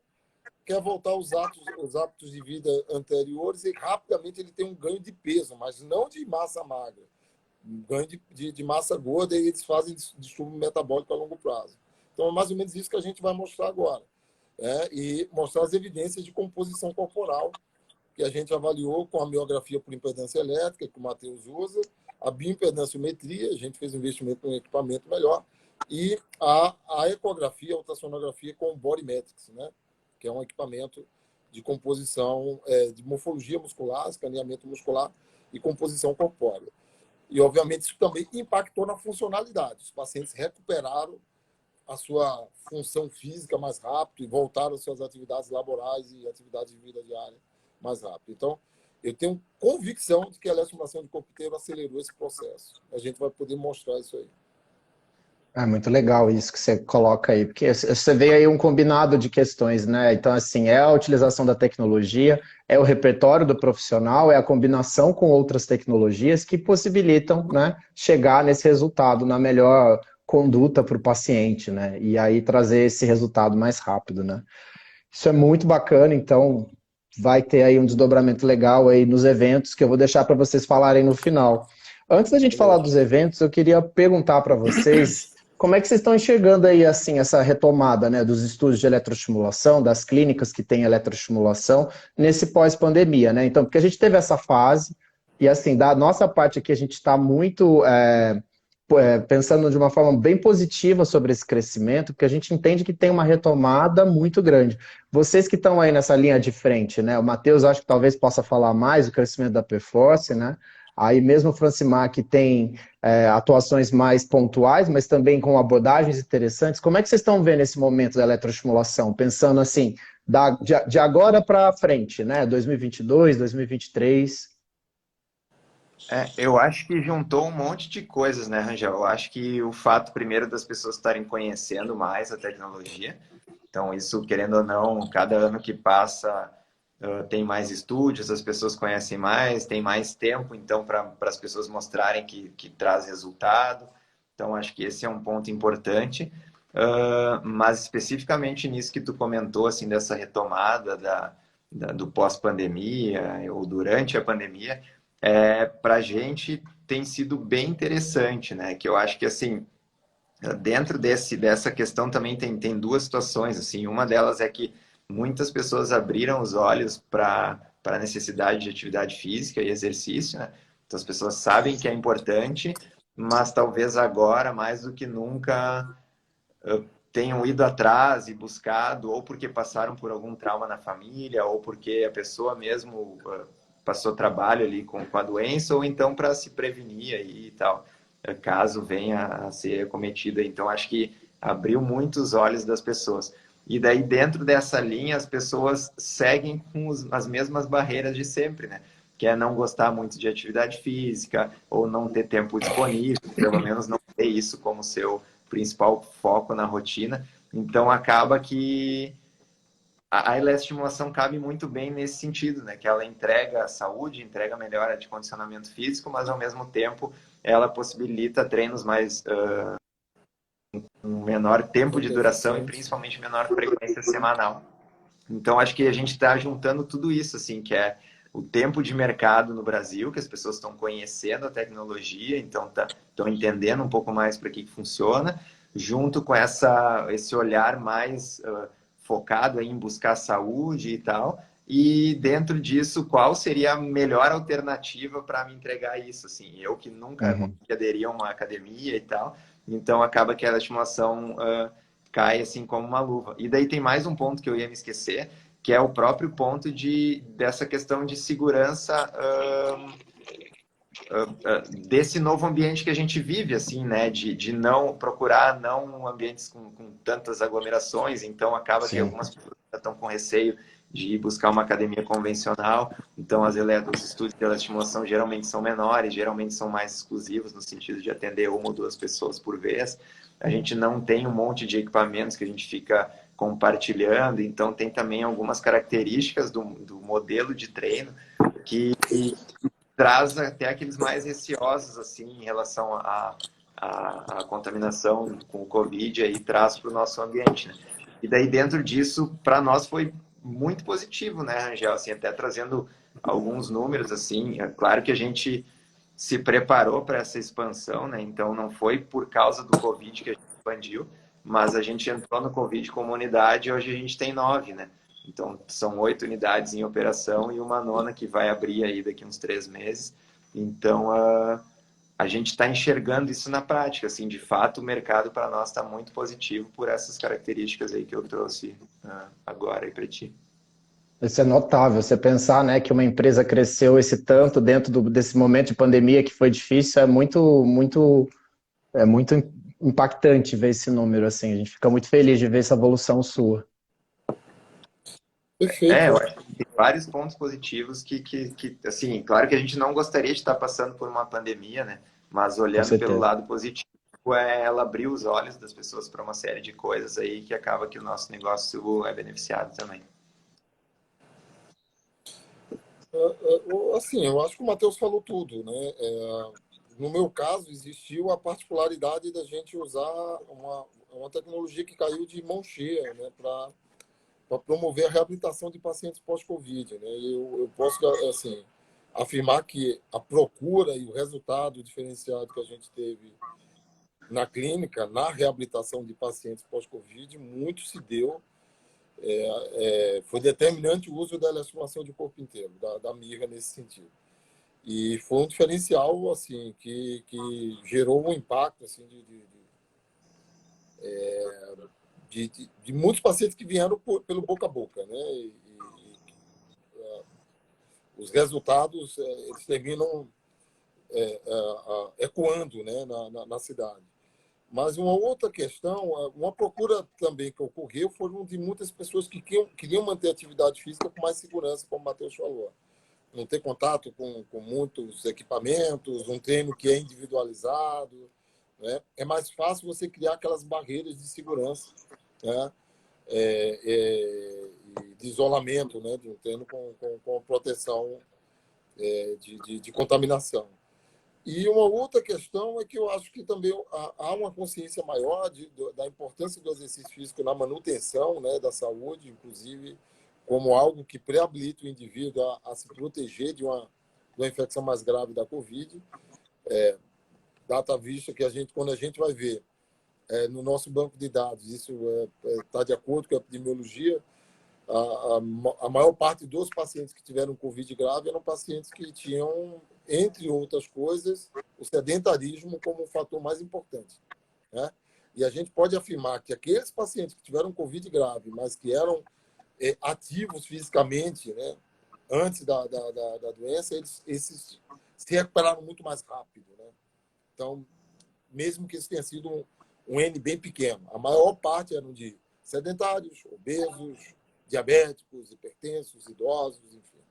Speaker 3: quer voltar aos hábitos de vida anteriores, e rapidamente ele tem um ganho de peso, mas não de massa magra, um ganho de massa gorda, e eles fazem distúrbio metabólico a longo prazo. Então, é mais ou menos isso que a gente vai mostrar agora. E mostrar as evidências de composição corporal que a gente avaliou com a miografia por impedância elétrica, que o Matheus usa, a bioimpedanciometria, a gente fez um investimento em um equipamento melhor, e a ecografia, a ultrassonografia com o Bodymetrics, né? Que é um equipamento de composição, de morfologia muscular, escaneamento muscular e composição corpórea. E, obviamente, isso também impactou na funcionalidade. Os pacientes recuperaram a sua função física mais rápido e voltaram às suas atividades laborais e atividades de vida diária mais rápido. Então, eu tenho convicção de que a eletroestimulação de corpo inteiro acelerou esse processo. A gente vai poder mostrar isso aí.
Speaker 1: É muito legal isso que você coloca aí, porque você vê aí um combinado de questões, né? Então, assim, é a utilização da tecnologia, é o repertório do profissional, é a combinação com outras tecnologias que possibilitam, né, chegar nesse resultado na melhor conduta para o paciente, né? E aí trazer esse resultado mais rápido, né? Isso é muito bacana, então vai ter aí um desdobramento legal aí nos eventos que eu vou deixar para vocês falarem no final. Antes da gente falar dos eventos, eu queria perguntar para vocês como é que vocês estão enxergando aí assim essa retomada, né, dos estudos de eletroestimulação, das clínicas que têm eletroestimulação nesse pós-pandemia, né? Então, porque a gente teve essa fase e assim, da nossa parte aqui a gente está muito pensando de uma forma bem positiva sobre esse crescimento, porque a gente entende que tem uma retomada muito grande. Vocês que estão aí nessa linha de frente, né? O Matheus acho que talvez possa falar mais do crescimento da Perforce, né? Aí mesmo o Francimar que tem atuações mais pontuais, mas também com abordagens interessantes. Como é que vocês estão vendo esse momento da eletroestimulação? Pensando assim, de agora para frente, né? 2022, 2023.
Speaker 2: Eu acho que juntou um monte de coisas, né, Rangel? Eu acho que o fato, primeiro, das pessoas estarem conhecendo mais a tecnologia. Então, isso, querendo ou não, cada ano que passa, tem mais estúdios, as pessoas conhecem mais, tem mais tempo, então, para as pessoas mostrarem que traz resultado. Então, acho que esse é um ponto importante. Mas, especificamente nisso que tu comentou, assim, dessa retomada do pós-pandemia ou durante a pandemia, para a gente tem sido bem interessante, né? Que eu acho que, assim, dentro dessa questão também tem duas situações, assim. Uma delas é que muitas pessoas abriram os olhos para a necessidade de atividade física e exercício, né? Então, as pessoas sabem que é importante, mas talvez agora, mais do que nunca, tenham ido atrás e buscado, ou porque passaram por algum trauma na família, ou porque a pessoa mesmo passou trabalho ali com a doença, ou então para se prevenir aí e tal, caso venha a ser acometida. Então, acho que abriu muito os olhos das pessoas. E daí, dentro dessa linha, as pessoas seguem com as mesmas barreiras de sempre, né? Que é não gostar muito de atividade física, ou não ter tempo disponível, pelo menos não ter isso como seu principal foco na rotina. Então, acaba que a eletroestimulação cabe muito bem nesse sentido, né? Que ela entrega saúde, entrega melhora de condicionamento físico, mas ao mesmo tempo ela possibilita treinos mais um menor tempo de duração e principalmente menor frequência semanal. Então acho que a gente está juntando tudo isso, assim, que é o tempo de mercado no Brasil, que as pessoas estão conhecendo a tecnologia, então estão entendendo um pouco mais para que funciona, junto com esse olhar mais focado em buscar saúde e tal. E dentro disso, qual seria a melhor alternativa para me entregar isso? Assim, eu que nunca consegui aderir a uma academia e tal, então acaba que a estimulação cai assim como uma luva. E daí tem mais um ponto que eu ia me esquecer, que é o próprio ponto dessa questão de segurança desse novo ambiente que a gente vive, assim, né? De não procurar não ambientes com tantas aglomerações, então acaba que
Speaker 1: Sim.
Speaker 2: algumas pessoas estão com receio de ir buscar uma academia convencional, então os estúdios de eletroestimulação geralmente são menores, geralmente são mais exclusivos no sentido de atender uma ou duas pessoas por vez. A gente não tem um monte de equipamentos que a gente fica compartilhando, então tem também algumas características do modelo de treino que traz até aqueles mais receosos assim em relação à contaminação com o Covid aí traz para o nosso ambiente, né? E daí dentro disso para nós foi muito positivo, né, Angel? Assim, até trazendo alguns números assim, é claro que a gente se preparou para essa expansão, né? Então não foi por causa do Covid que a gente expandiu, mas a gente entrou no Covid como unidade e hoje a gente tem 9, né? Então, são 8 unidades em operação e uma nona que vai abrir aí daqui uns 3 meses. Então, a gente está enxergando isso na prática. Assim, de fato, o mercado para nós está muito positivo por essas características aí que eu trouxe agora aí para ti.
Speaker 1: Isso é notável, você pensar, né, que uma empresa cresceu esse tanto dentro desse momento de pandemia que foi difícil, é muito impactante ver esse número, assim, a gente fica muito feliz de ver essa evolução sua.
Speaker 3: Perfeito.
Speaker 2: Eu acho que tem vários pontos positivos que, assim, claro que a gente não gostaria de estar passando por uma pandemia, né? Mas
Speaker 1: Com
Speaker 2: olhando pelo
Speaker 1: certeza.
Speaker 2: lado positivo, ela abriu os olhos das pessoas para uma série de coisas aí que acaba que o nosso negócio é beneficiado também.
Speaker 3: Assim, eu acho que o Matheus falou tudo, né? no meu caso, existiu a particularidade da gente usar uma tecnologia que caiu de mão cheia, né, para promover a reabilitação de pacientes pós-Covid. Né? Eu posso, assim, afirmar que a procura e o resultado diferenciado que a gente teve na clínica, na reabilitação de pacientes pós-Covid, muito se deu. Foi determinante o uso da eletroestimulação de corpo inteiro, da MIRA nesse sentido. E foi um diferencial assim que gerou um impacto assim, de muitos pacientes que vieram pelo boca a boca. Né? Os resultados eles terminam ecoando, né, na cidade. Mas uma outra questão, uma procura também que ocorreu, foram de muitas pessoas que queriam manter a atividade física com mais segurança, como o Matheus falou. Não ter contato com muitos equipamentos, um treino que é individualizado. Né? É mais fácil você criar aquelas barreiras de segurança, né? De isolamento, né? De um treino com proteção de contaminação. E uma outra questão é que eu acho que também há uma consciência maior da importância do exercício físico na manutenção, né, da saúde, inclusive como algo que pré-habilita o indivíduo a se proteger de uma infecção mais grave da Covid. Data vista que quando a gente vai ver no nosso banco de dados, isso está de acordo com a epidemiologia, a maior parte dos pacientes que tiveram Covid grave eram pacientes que tinham, entre outras coisas, o sedentarismo como um fator mais importante. Né? E a gente pode afirmar que aqueles pacientes que tiveram Covid grave, mas que eram ativos fisicamente, né, antes da doença, esses se recuperaram muito mais rápido. Né? Então, mesmo que isso tenha sido um N bem pequeno, a maior parte eram de sedentários, obesos, diabéticos, hipertensos, idosos, enfim.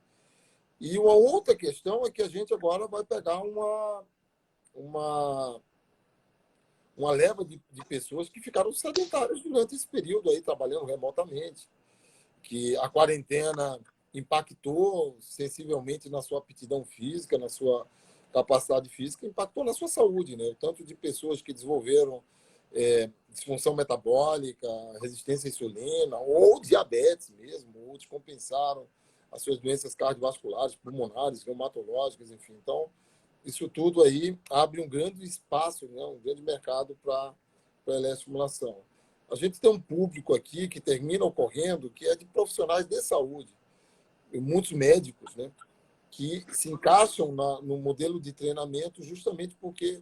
Speaker 3: E uma outra questão é que a gente agora vai pegar uma leva de pessoas que ficaram sedentárias durante esse período aí, trabalhando remotamente, que a quarentena impactou sensivelmente na sua aptidão física, na sua capacidade física, impactou na sua saúde, né? O tanto de pessoas que desenvolveram disfunção metabólica, resistência à insulina, ou diabetes mesmo, ou descompensaram as suas doenças cardiovasculares, pulmonares, reumatológicas, enfim. Então, isso tudo aí abre um grande espaço, né, um grande mercado para a eletroestimulação. A gente tem um público aqui que termina ocorrendo, que é de profissionais de saúde, e muitos médicos, né, que se encaixam no modelo de treinamento justamente porque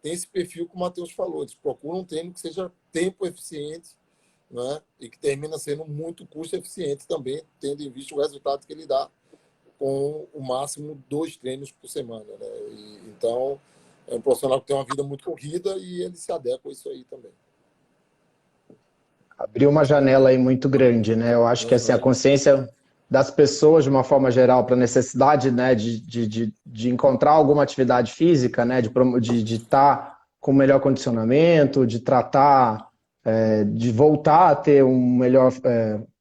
Speaker 3: tem esse perfil que o Matheus falou, eles procuram um treino que seja tempo eficiente, né? E que termina sendo muito custo eficiente também, tendo em vista o resultado que ele dá com o máximo 2 treinos por semana. Né? Então, é um profissional que tem uma vida muito corrida e ele se adequa a isso aí também.
Speaker 1: Abriu uma janela aí muito grande, né? Eu acho que assim, a consciência das pessoas, de uma forma geral, para a necessidade, né, de encontrar alguma atividade física, né, de estar com melhor condicionamento, de tratar, de voltar a ter um melhor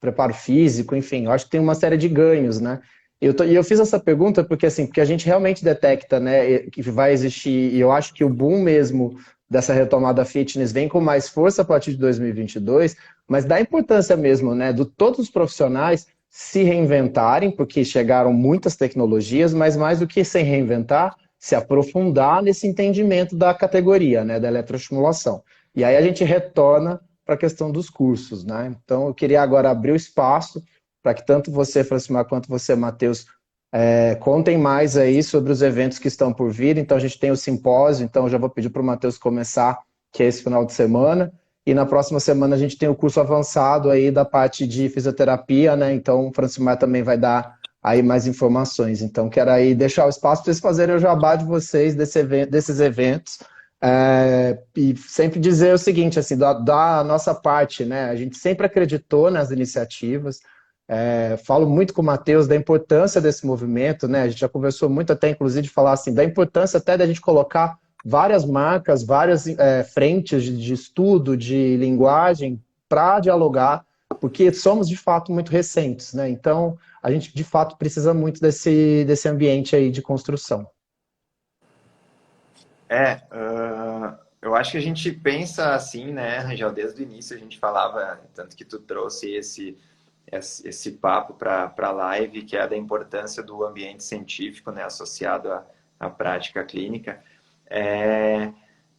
Speaker 1: preparo físico, enfim, eu acho que tem uma série de ganhos, né? E eu fiz essa pergunta porque, assim, porque a gente realmente detecta, né, que vai existir, e eu acho que o boom mesmo dessa retomada fitness vem com mais força a partir de 2022, mas dá importância mesmo, né, de todos os profissionais se reinventarem, porque chegaram muitas tecnologias, mas mais do que se reinventar, se aprofundar nesse entendimento da categoria, né, da eletroestimulação. E aí a gente retorna para a questão dos cursos, né? Então eu queria agora abrir o espaço para que tanto você, Francimar, quanto você, Matheus, contem mais aí sobre os eventos que estão por vir. Então a gente tem o simpósio, então eu já vou pedir para o Matheus começar, que é esse final de semana. E na próxima semana a gente tem o curso avançado aí da parte de fisioterapia, né? Então o Francimar também vai dar aí mais informações. Então quero aí deixar o espaço para vocês fazerem o jabá de vocês desses eventos. E sempre dizer o seguinte, assim, da nossa parte, né? A gente sempre acreditou nas iniciativas. Falo muito com o Matheus da importância desse movimento, né? A gente já conversou muito até, inclusive, de falar assim, da importância até da gente colocar várias marcas, várias frentes de estudo, de linguagem para dialogar, porque somos, de fato, muito recentes, né? Então, a gente, de fato, precisa muito desse ambiente aí de construção.
Speaker 2: Eu acho que a gente pensa assim, né, Rangel, desde o início a gente falava, tanto que tu trouxe esse papo para a live, que é da importância do ambiente científico, né, associado à prática clínica. É,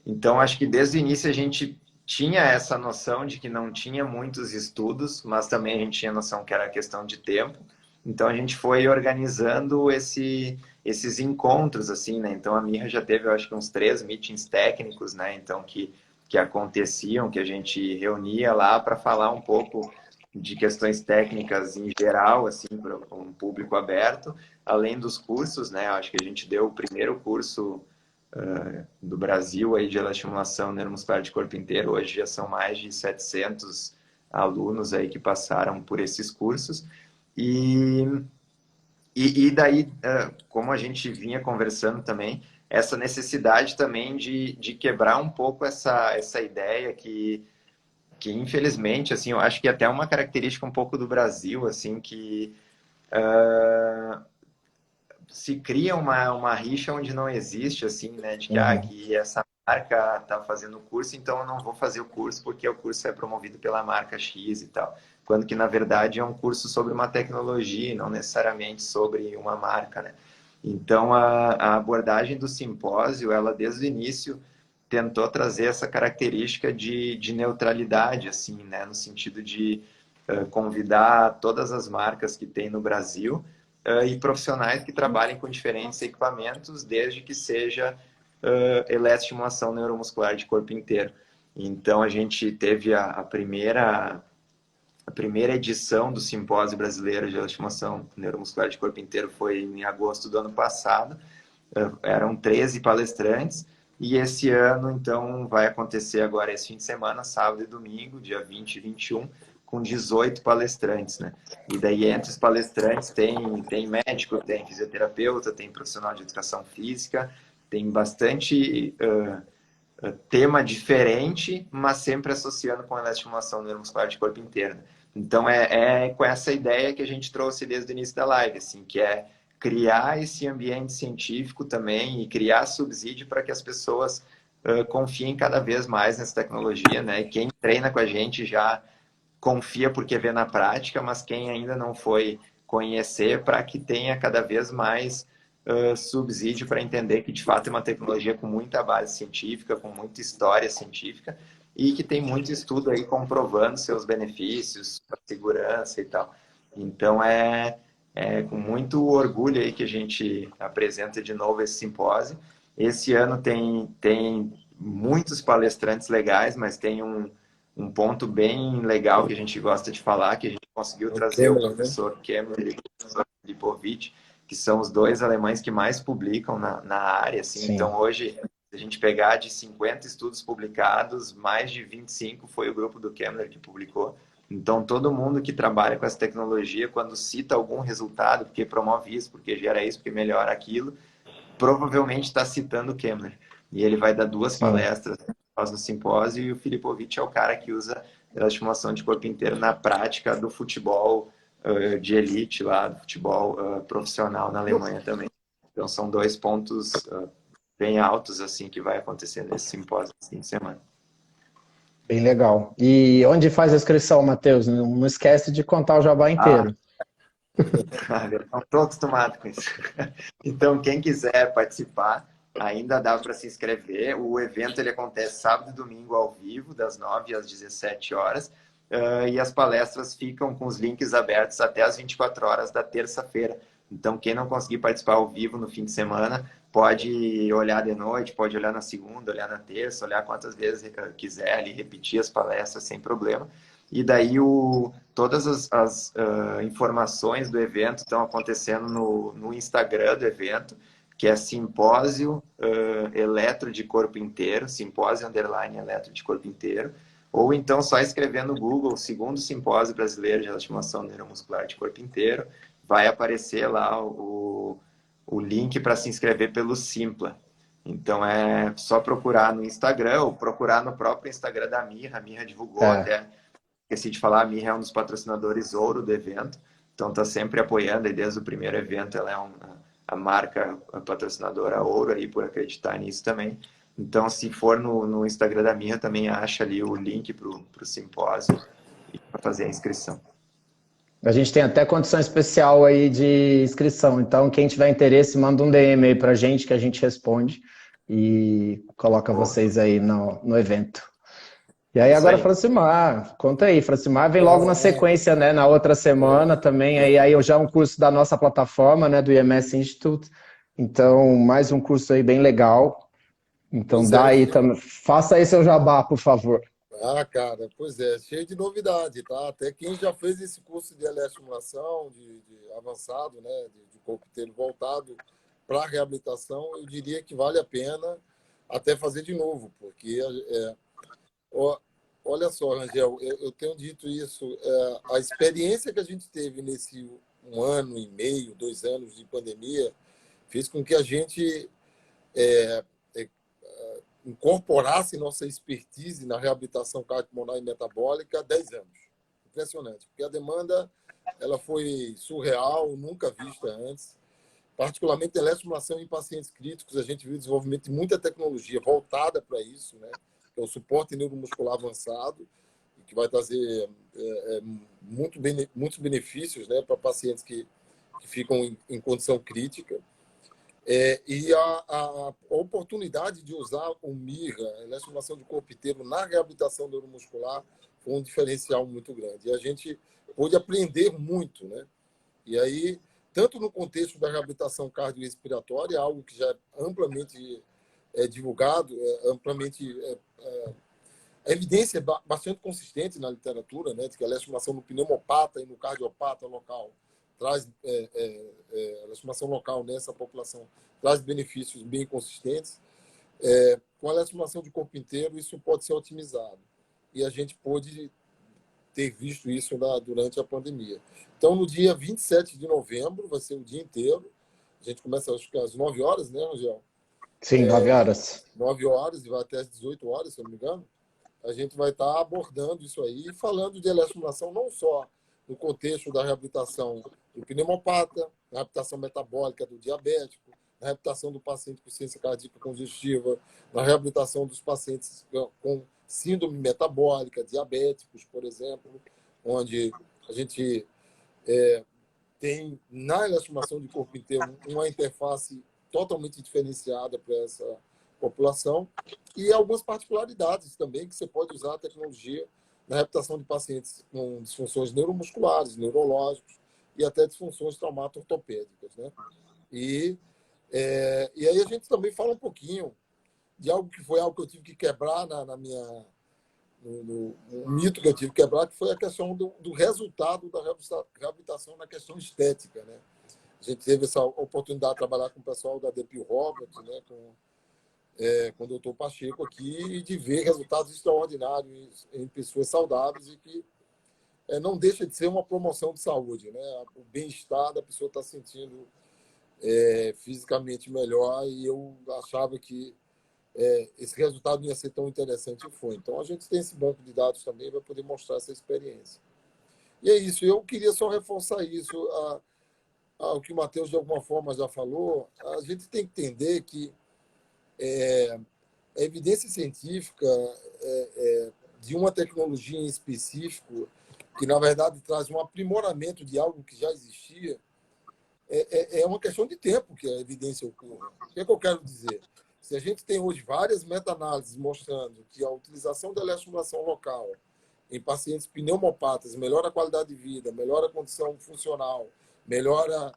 Speaker 2: então, acho que desde o início a gente tinha essa noção de que não tinha muitos estudos, mas também a gente tinha noção que era questão de tempo. Então, a gente foi organizando esses encontros, assim, né? Então, a Mirra já teve, eu acho que uns 3 meetings técnicos, né? Então, que aconteciam, que a gente reunia lá para falar um pouco de questões técnicas em geral, assim, para um público aberto, além dos cursos, né? Acho que a gente deu o primeiro curso do Brasil aí de estimulação neuromuscular de corpo inteiro. Hoje já são mais de 700 alunos aí que passaram por esses cursos. E, e daí, como a gente vinha conversando também, essa necessidade também de quebrar um pouco essa ideia que infelizmente, assim, eu acho que é até uma característica um pouco do Brasil, assim, que se cria uma rixa onde não existe, assim, né? De que,
Speaker 1: Uhum.
Speaker 2: que essa marca tá fazendo o curso, então eu não vou fazer o curso porque o curso é promovido pela marca X e tal. Quando que, na verdade, é um curso sobre uma tecnologia, não necessariamente sobre uma marca, né? Então, a abordagem do simpósio, ela desde o início tentou trazer essa característica de neutralidade, assim, né? No sentido de convidar todas as marcas que tem no Brasil e profissionais que trabalhem com diferentes equipamentos, desde que seja eletroestimulação neuromuscular de corpo inteiro. Então, a gente teve a primeira edição do Simpósio Brasileiro de Eletroestimulação Neuromuscular de Corpo Inteiro foi em agosto do ano passado. Eram 13 palestrantes. E esse ano, então, vai acontecer agora esse fim de semana, sábado e domingo, dia 20 e 21, com 18 palestrantes, né? E daí, entre os palestrantes, tem médico, tem fisioterapeuta, tem profissional de educação física, tem bastante tema diferente, mas sempre associando com a estimulação neuromuscular de corpo inteiro, né? Então, é com essa ideia que a gente trouxe desde o início da live, assim, que é criar esse ambiente científico também e criar subsídio para que as pessoas confiem cada vez mais nessa tecnologia, né? E quem treina com a gente já confia porque vê na prática, mas quem ainda não foi conhecer para que tenha cada vez mais subsídio para entender que de fato é uma tecnologia com muita base científica, com muita história científica e que tem muito estudo aí comprovando seus benefícios, a segurança e tal. Então é com muito orgulho aí que a gente apresenta de novo esse simpósio. Esse ano tem muitos palestrantes legais, mas tem um ponto bem legal que a gente gosta de falar, que a gente conseguiu
Speaker 3: O
Speaker 2: trazer o
Speaker 3: Cameron, né?
Speaker 2: professor Kemmler e o professor Lipovich, que são os dois alemães que mais publicam na área. Assim.
Speaker 1: Sim.
Speaker 2: Então, hoje, se a gente pegar de 50 estudos publicados, mais de 25 foi o grupo do Kemmler que publicou. Então, todo mundo que trabalha com essa tecnologia, quando cita algum resultado, porque promove isso, porque gera isso, porque melhora aquilo, provavelmente está citando o Kemmler. E ele vai dar 2 palestras no simpósio e o Filipovic é o cara que usa a estimulação de corpo inteiro na prática do futebol de elite lá, do futebol profissional na Alemanha também. Então são 2 pontos bem altos assim que vai acontecer nesse simpósio esse fim de semana.
Speaker 1: Bem legal. E onde faz a inscrição, Matheus? Não esquece de contar o jabá inteiro.
Speaker 2: Eu não estou acostumado com isso. Então, quem quiser participar, ainda dá para se inscrever. O evento ele acontece sábado e domingo ao vivo, das 9 às 17 horas. E as palestras ficam com os links abertos até as 24 horas da terça-feira. Então, quem não conseguir participar ao vivo no fim de semana, pode olhar de noite, pode olhar na segunda, olhar na terça, olhar quantas vezes quiser ali, repetir as palestras sem problema. E daí todas as informações do evento estão acontecendo no Instagram do evento, que é Simpósio Eletro de Corpo Inteiro, Simpósio _ Eletro de Corpo Inteiro, ou então só escrever no Google, segundo Simpósio Brasileiro de Estimulação Neuromuscular de Corpo Inteiro, vai aparecer lá o link para se inscrever pelo Simpla. Então é só procurar no Instagram ou procurar no próprio Instagram da Mirra. A Mirra divulgou até. Esqueci de falar, a Mirra é um dos patrocinadores ouro do evento, então está sempre apoiando, e desde o primeiro evento ela é a marca patrocinadora ouro aí, por acreditar nisso também. Então, se for no Instagram da minha, também acha ali o link para o simpósio para fazer a inscrição.
Speaker 1: A gente tem até condição especial aí de inscrição, então quem tiver interesse, manda um DM aí pra gente que a gente responde e coloca vocês aí no evento. E aí
Speaker 2: Isso
Speaker 1: agora,
Speaker 2: aí.
Speaker 1: Francimar, conta aí, Francimar vem logo na sequência, né, na outra semana também, aí já é um curso da nossa plataforma, né, do IMS Institute, então mais um curso aí bem legal, então
Speaker 3: Pois
Speaker 1: dá
Speaker 3: é,
Speaker 1: aí também, faça aí seu jabá, por favor.
Speaker 3: cara, pois é, cheio de novidade, tá? Até quem já fez esse curso de eletroestimulação, de avançado, né, de corpo inteiro voltado para reabilitação, eu diria que vale a pena até fazer de novo, porque ó, olha só, Rangel, eu tenho dito isso, a experiência que a gente teve nesse 1 ano e meio, 2 anos de pandemia, fez com que a gente incorporasse nossa expertise na reabilitação cardiopulmonar e metabólica há 10 anos. Impressionante, porque a demanda ela foi surreal, nunca vista antes. Particularmente eletroestimulação em pacientes críticos, a gente viu o desenvolvimento de muita tecnologia voltada para isso, né? Que é o suporte neuromuscular avançado, que vai trazer muitos benefícios, né, para pacientes que ficam em condição crítica. E a oportunidade de usar o MIRA, a eletroestimulação de corpo inteiro, na reabilitação neuromuscular, foi um diferencial muito grande. E a gente pôde aprender muito, né? E aí, tanto no contexto da reabilitação cardiorrespiratória, algo que já é amplamente divulgado, amplamente a evidência é bastante consistente na literatura, né, de que a eletroestimulação no pneumopata e no cardiopata local traz a eletroestimulação local nessa população traz benefícios bem consistentes. Com a eletroestimulação de corpo inteiro, isso pode ser otimizado. E a gente pôde ter visto isso durante a pandemia. Então, no dia 27 de novembro, vai ser o dia inteiro. A gente começa acho que às 9 horas, né, Angel?
Speaker 1: Sim, 9 horas.
Speaker 3: 9 horas e vai até às 18 horas, se eu não me engano. A gente vai estar abordando isso aí e falando de eletroestimulação não só no contexto da reabilitação do pneumopata, na reabilitação metabólica do diabético, na reabilitação do paciente com ciência cardíaca congestiva, na reabilitação dos pacientes com síndrome metabólica, diabéticos, por exemplo, onde a gente tem na eletroestimulação de corpo inteiro uma interface totalmente diferenciada para essa população e algumas particularidades também que você pode usar a tecnologia na reabilitação de pacientes com disfunções neuromusculares, neurológicos e até disfunções traumato-ortopédicas, né? E aí a gente também fala um pouquinho de algo que foi algo que eu tive que quebrar na minha um mito que eu tive que quebrar, que foi a questão do resultado da reabilitação na questão estética, né? A gente teve essa oportunidade de trabalhar com o pessoal da DP Robert, né, com o doutor Pacheco aqui, e de ver resultados extraordinários em pessoas saudáveis e que não deixa de ser uma promoção de saúde, né? O bem-estar da pessoa está se sentindo fisicamente melhor, e eu achava que esse resultado não ia ser tão interessante e foi. Então, a gente tem esse banco de dados também para poder mostrar essa experiência. E é isso. Eu queria só reforçar isso, o que o Matheus, de alguma forma, já falou. A gente tem que entender que a evidência científica de uma tecnologia em específico, que, na verdade, traz um aprimoramento de algo que já existia, é uma questão de tempo que a evidência ocorra. O que é que eu quero dizer? Se a gente tem hoje várias meta-análises mostrando que a utilização da eletroestimulação local em pacientes pneumopatas melhora a qualidade de vida, melhora a condição funcional, melhora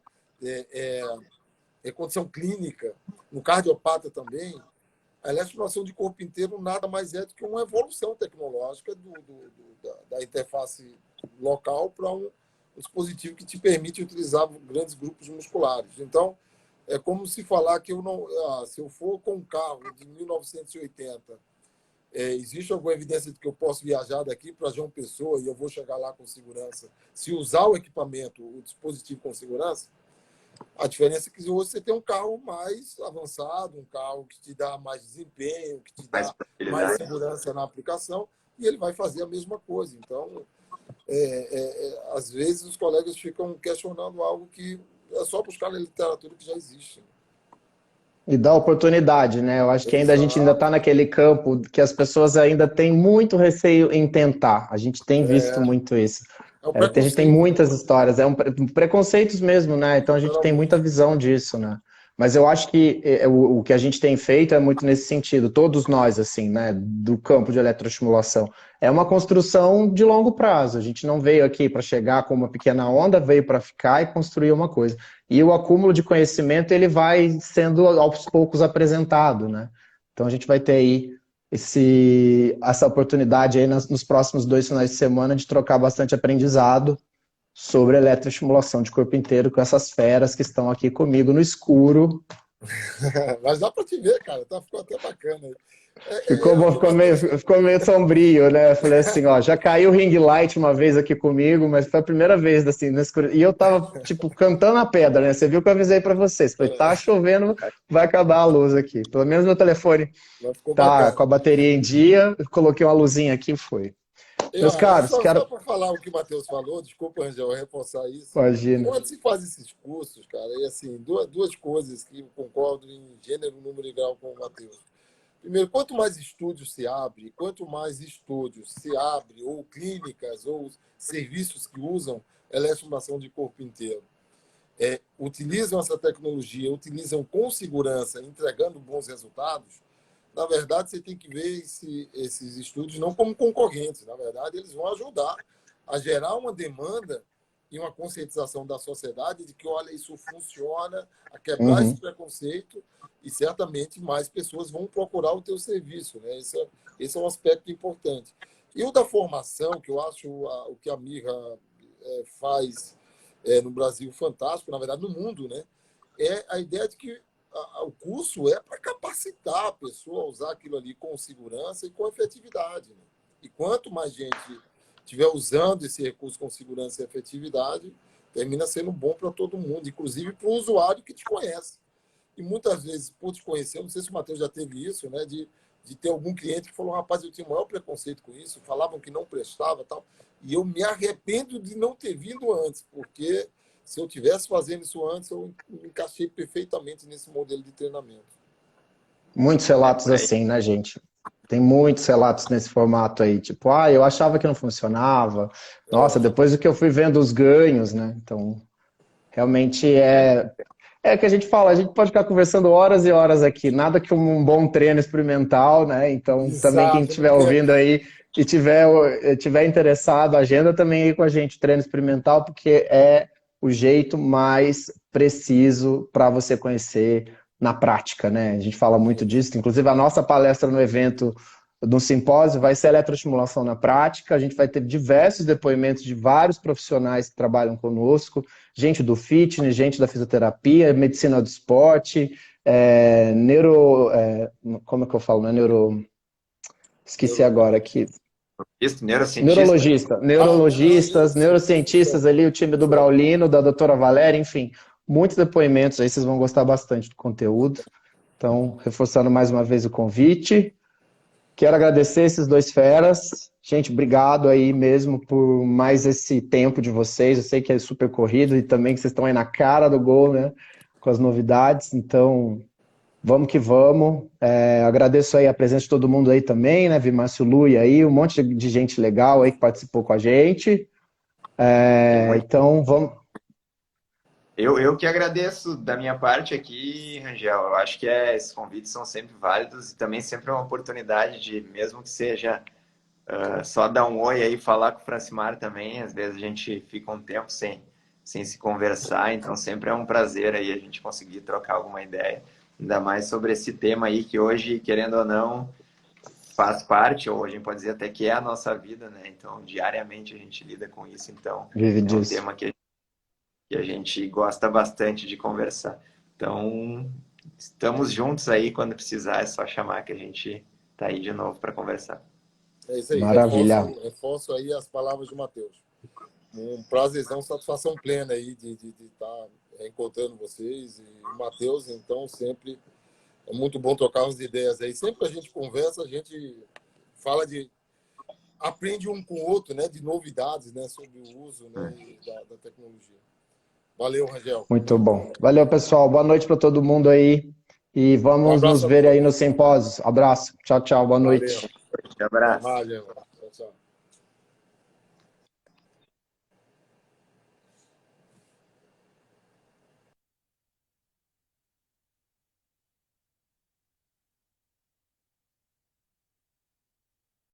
Speaker 3: a condição clínica, no cardiopata também, a eletroestimulação de corpo inteiro nada mais é do que uma evolução tecnológica da interface local para um dispositivo que te permite utilizar grandes grupos musculares. Então, é como se falar que eu não, se eu for com um carro de 1980, existe alguma evidência de que eu posso viajar daqui para João Pessoa e eu vou chegar lá com segurança, se usar o equipamento, o dispositivo com segurança? A diferença é que hoje você tem um carro mais avançado, um carro que te dá mais desempenho, que te dá mais segurança na aplicação, e ele vai fazer a mesma coisa. Então, às vezes, os colegas ficam questionando algo que é só buscar na literatura que já existe.
Speaker 1: E dá oportunidade, né? Eu acho que ainda a gente ainda está
Speaker 3: Exato.
Speaker 1: naquele campo que as pessoas ainda têm muito receio em tentar. A gente tem visto
Speaker 3: É,
Speaker 1: muito isso.
Speaker 3: é o
Speaker 1: A gente tem
Speaker 3: preconceito, né?
Speaker 1: muitas histórias, preconceitos mesmo, né? Então a gente tem muita
Speaker 3: Geralmente.
Speaker 1: visão disso, né? Mas eu acho que o que a gente tem feito é muito nesse sentido, todos nós, assim, né, do campo de eletroestimulação. É uma construção de longo prazo. A gente não veio aqui para chegar com uma pequena onda, veio para ficar e construir uma coisa. E o acúmulo de conhecimento, ele vai sendo aos poucos apresentado, né? Então a gente vai ter aí essa oportunidade aí nos próximos 2 finais de semana de trocar bastante aprendizado sobre eletroestimulação de corpo inteiro com essas feras que estão aqui comigo no escuro.
Speaker 3: Mas dá para te ver, cara. Tá, ficou até bacana. Matheus,
Speaker 1: Ficou meio sombrio, né? Eu falei assim, ó, já caiu o ring light uma vez aqui comigo, mas foi a primeira vez, assim, na escura. E eu tava, tipo, cantando a pedra, né? Você viu que eu avisei pra vocês. Falei, tá chovendo, vai acabar a luz aqui. Pelo menos meu telefone
Speaker 3: mas ficou
Speaker 1: tá
Speaker 3: bacana.
Speaker 1: com a bateria em dia, eu coloquei uma luzinha aqui e foi.
Speaker 3: E,
Speaker 1: Meus
Speaker 3: ó,
Speaker 1: caros,
Speaker 3: só
Speaker 1: quero...
Speaker 3: para falar o que o Matheus falou, desculpa, Angel, reforçar isso.
Speaker 1: Imagina.
Speaker 3: Quando se faz esses cursos, cara, e assim, duas coisas que eu concordo em gênero, número e grau com o Matheus. Primeiro, quanto mais estúdios se abre, quanto mais estúdios se abre, ou clínicas, ou serviços que usam eletroestimulação de corpo inteiro, utilizam essa tecnologia, utilizam com segurança, entregando bons resultados, na verdade, você tem que ver esses estúdios não como concorrentes. Na verdade, eles vão ajudar a gerar uma demanda e uma conscientização da sociedade de que, olha, isso funciona, a quebrar esse
Speaker 1: Uhum.
Speaker 3: preconceito e certamente mais pessoas vão procurar o teu serviço. Né? Esse é um aspecto importante. E o da formação, que eu acho o que a Mirra faz no Brasil fantástico, na verdade no mundo, né? É a ideia de que o curso é para capacitar a pessoa a usar aquilo ali com segurança e com efetividade. Né? E quanto mais gente estiver usando esse recurso com segurança e efetividade, termina sendo bom para todo mundo, inclusive para o usuário que te conhece. E muitas vezes, por te conhecer, não sei se o Matheus já teve isso, né, de ter algum cliente que falou, rapaz, eu tinha o maior preconceito com isso, falavam que não prestava tal, e eu me arrependo de não ter vindo antes, porque se eu tivesse fazendo isso antes, eu me encaixei perfeitamente nesse modelo de treinamento.
Speaker 1: Muitos
Speaker 2: É
Speaker 1: relatos
Speaker 2: por aí.
Speaker 1: assim, né, gente? Tem muitos relatos nesse formato aí, tipo, ah, eu achava que não funcionava. Nossa, depois do que eu fui vendo os ganhos, né? Então, realmente é que a gente fala, a gente pode ficar conversando horas e horas aqui, nada que um bom treino experimental, né? Então, também quem
Speaker 3: Exato, não
Speaker 1: estiver
Speaker 3: quer.
Speaker 1: ouvindo aí e tiver interessado, agenda também aí com a gente treino experimental, porque é o jeito mais preciso para você conhecer na prática, né? A gente fala muito disso, inclusive a nossa palestra no evento do simpósio vai ser eletroestimulação na prática, a gente vai ter diversos depoimentos de vários profissionais que trabalham conosco, gente do fitness, gente da fisioterapia, medicina do esporte, como é que eu falo, né? Esqueci agora aqui.
Speaker 2: Isso, neurocientista.
Speaker 1: Neurologistas,
Speaker 3: Isso.
Speaker 1: neurocientistas ali, o time do
Speaker 3: Isso.
Speaker 1: Braulino, da doutora Valéria, enfim, muitos depoimentos aí, vocês vão gostar bastante do conteúdo. Então, reforçando mais uma vez o convite. Quero agradecer esses dois feras. Gente, obrigado aí mesmo por mais esse tempo de vocês. Eu sei que é super corrido e também que vocês estão aí na cara do gol, né? Com as novidades. Então, vamos que vamos. Agradeço aí a presença de todo mundo aí também, né? Vi Márcio Lui aí, um monte de gente legal aí que participou com a gente. Então, vamos.
Speaker 2: Eu que agradeço da minha parte aqui, Rangel. Eu acho que esses convites são sempre válidos e também sempre é uma oportunidade de, mesmo que seja só dar um oi aí, falar com o Francimar também. Às vezes a gente fica um tempo sem se conversar, então sempre é um prazer aí a gente conseguir trocar alguma ideia. Ainda mais sobre esse tema aí que hoje, querendo ou não, faz parte, ou a gente pode dizer até que é a nossa vida, né? Então, diariamente a gente lida com isso, então
Speaker 1: Vive
Speaker 2: é um
Speaker 1: disso.
Speaker 2: tema que a gente gosta bastante de conversar. Então, estamos juntos aí, quando precisar, é só chamar que a gente tá aí de novo para conversar.
Speaker 3: É isso aí,
Speaker 1: Maravilha.
Speaker 3: reforço aí as palavras de Matheus. Um prazerzão, satisfação plena aí de estar encontrando vocês e o Matheus, então sempre é muito bom trocar umas ideias aí. Sempre que a gente conversa, a gente fala aprende um com o outro, né, de novidades, né, sobre o uso, né, da tecnologia. Valeu, Rangel.
Speaker 1: Muito bom. Valeu, pessoal. Boa noite para todo mundo aí. E
Speaker 3: Um
Speaker 1: vamos nos
Speaker 3: abraço a
Speaker 1: ver aí
Speaker 3: todos.
Speaker 1: no simpósio. Abraço. Tchau, tchau. Boa
Speaker 3: Valeu.
Speaker 1: noite.
Speaker 2: Um abraço.
Speaker 3: Valeu.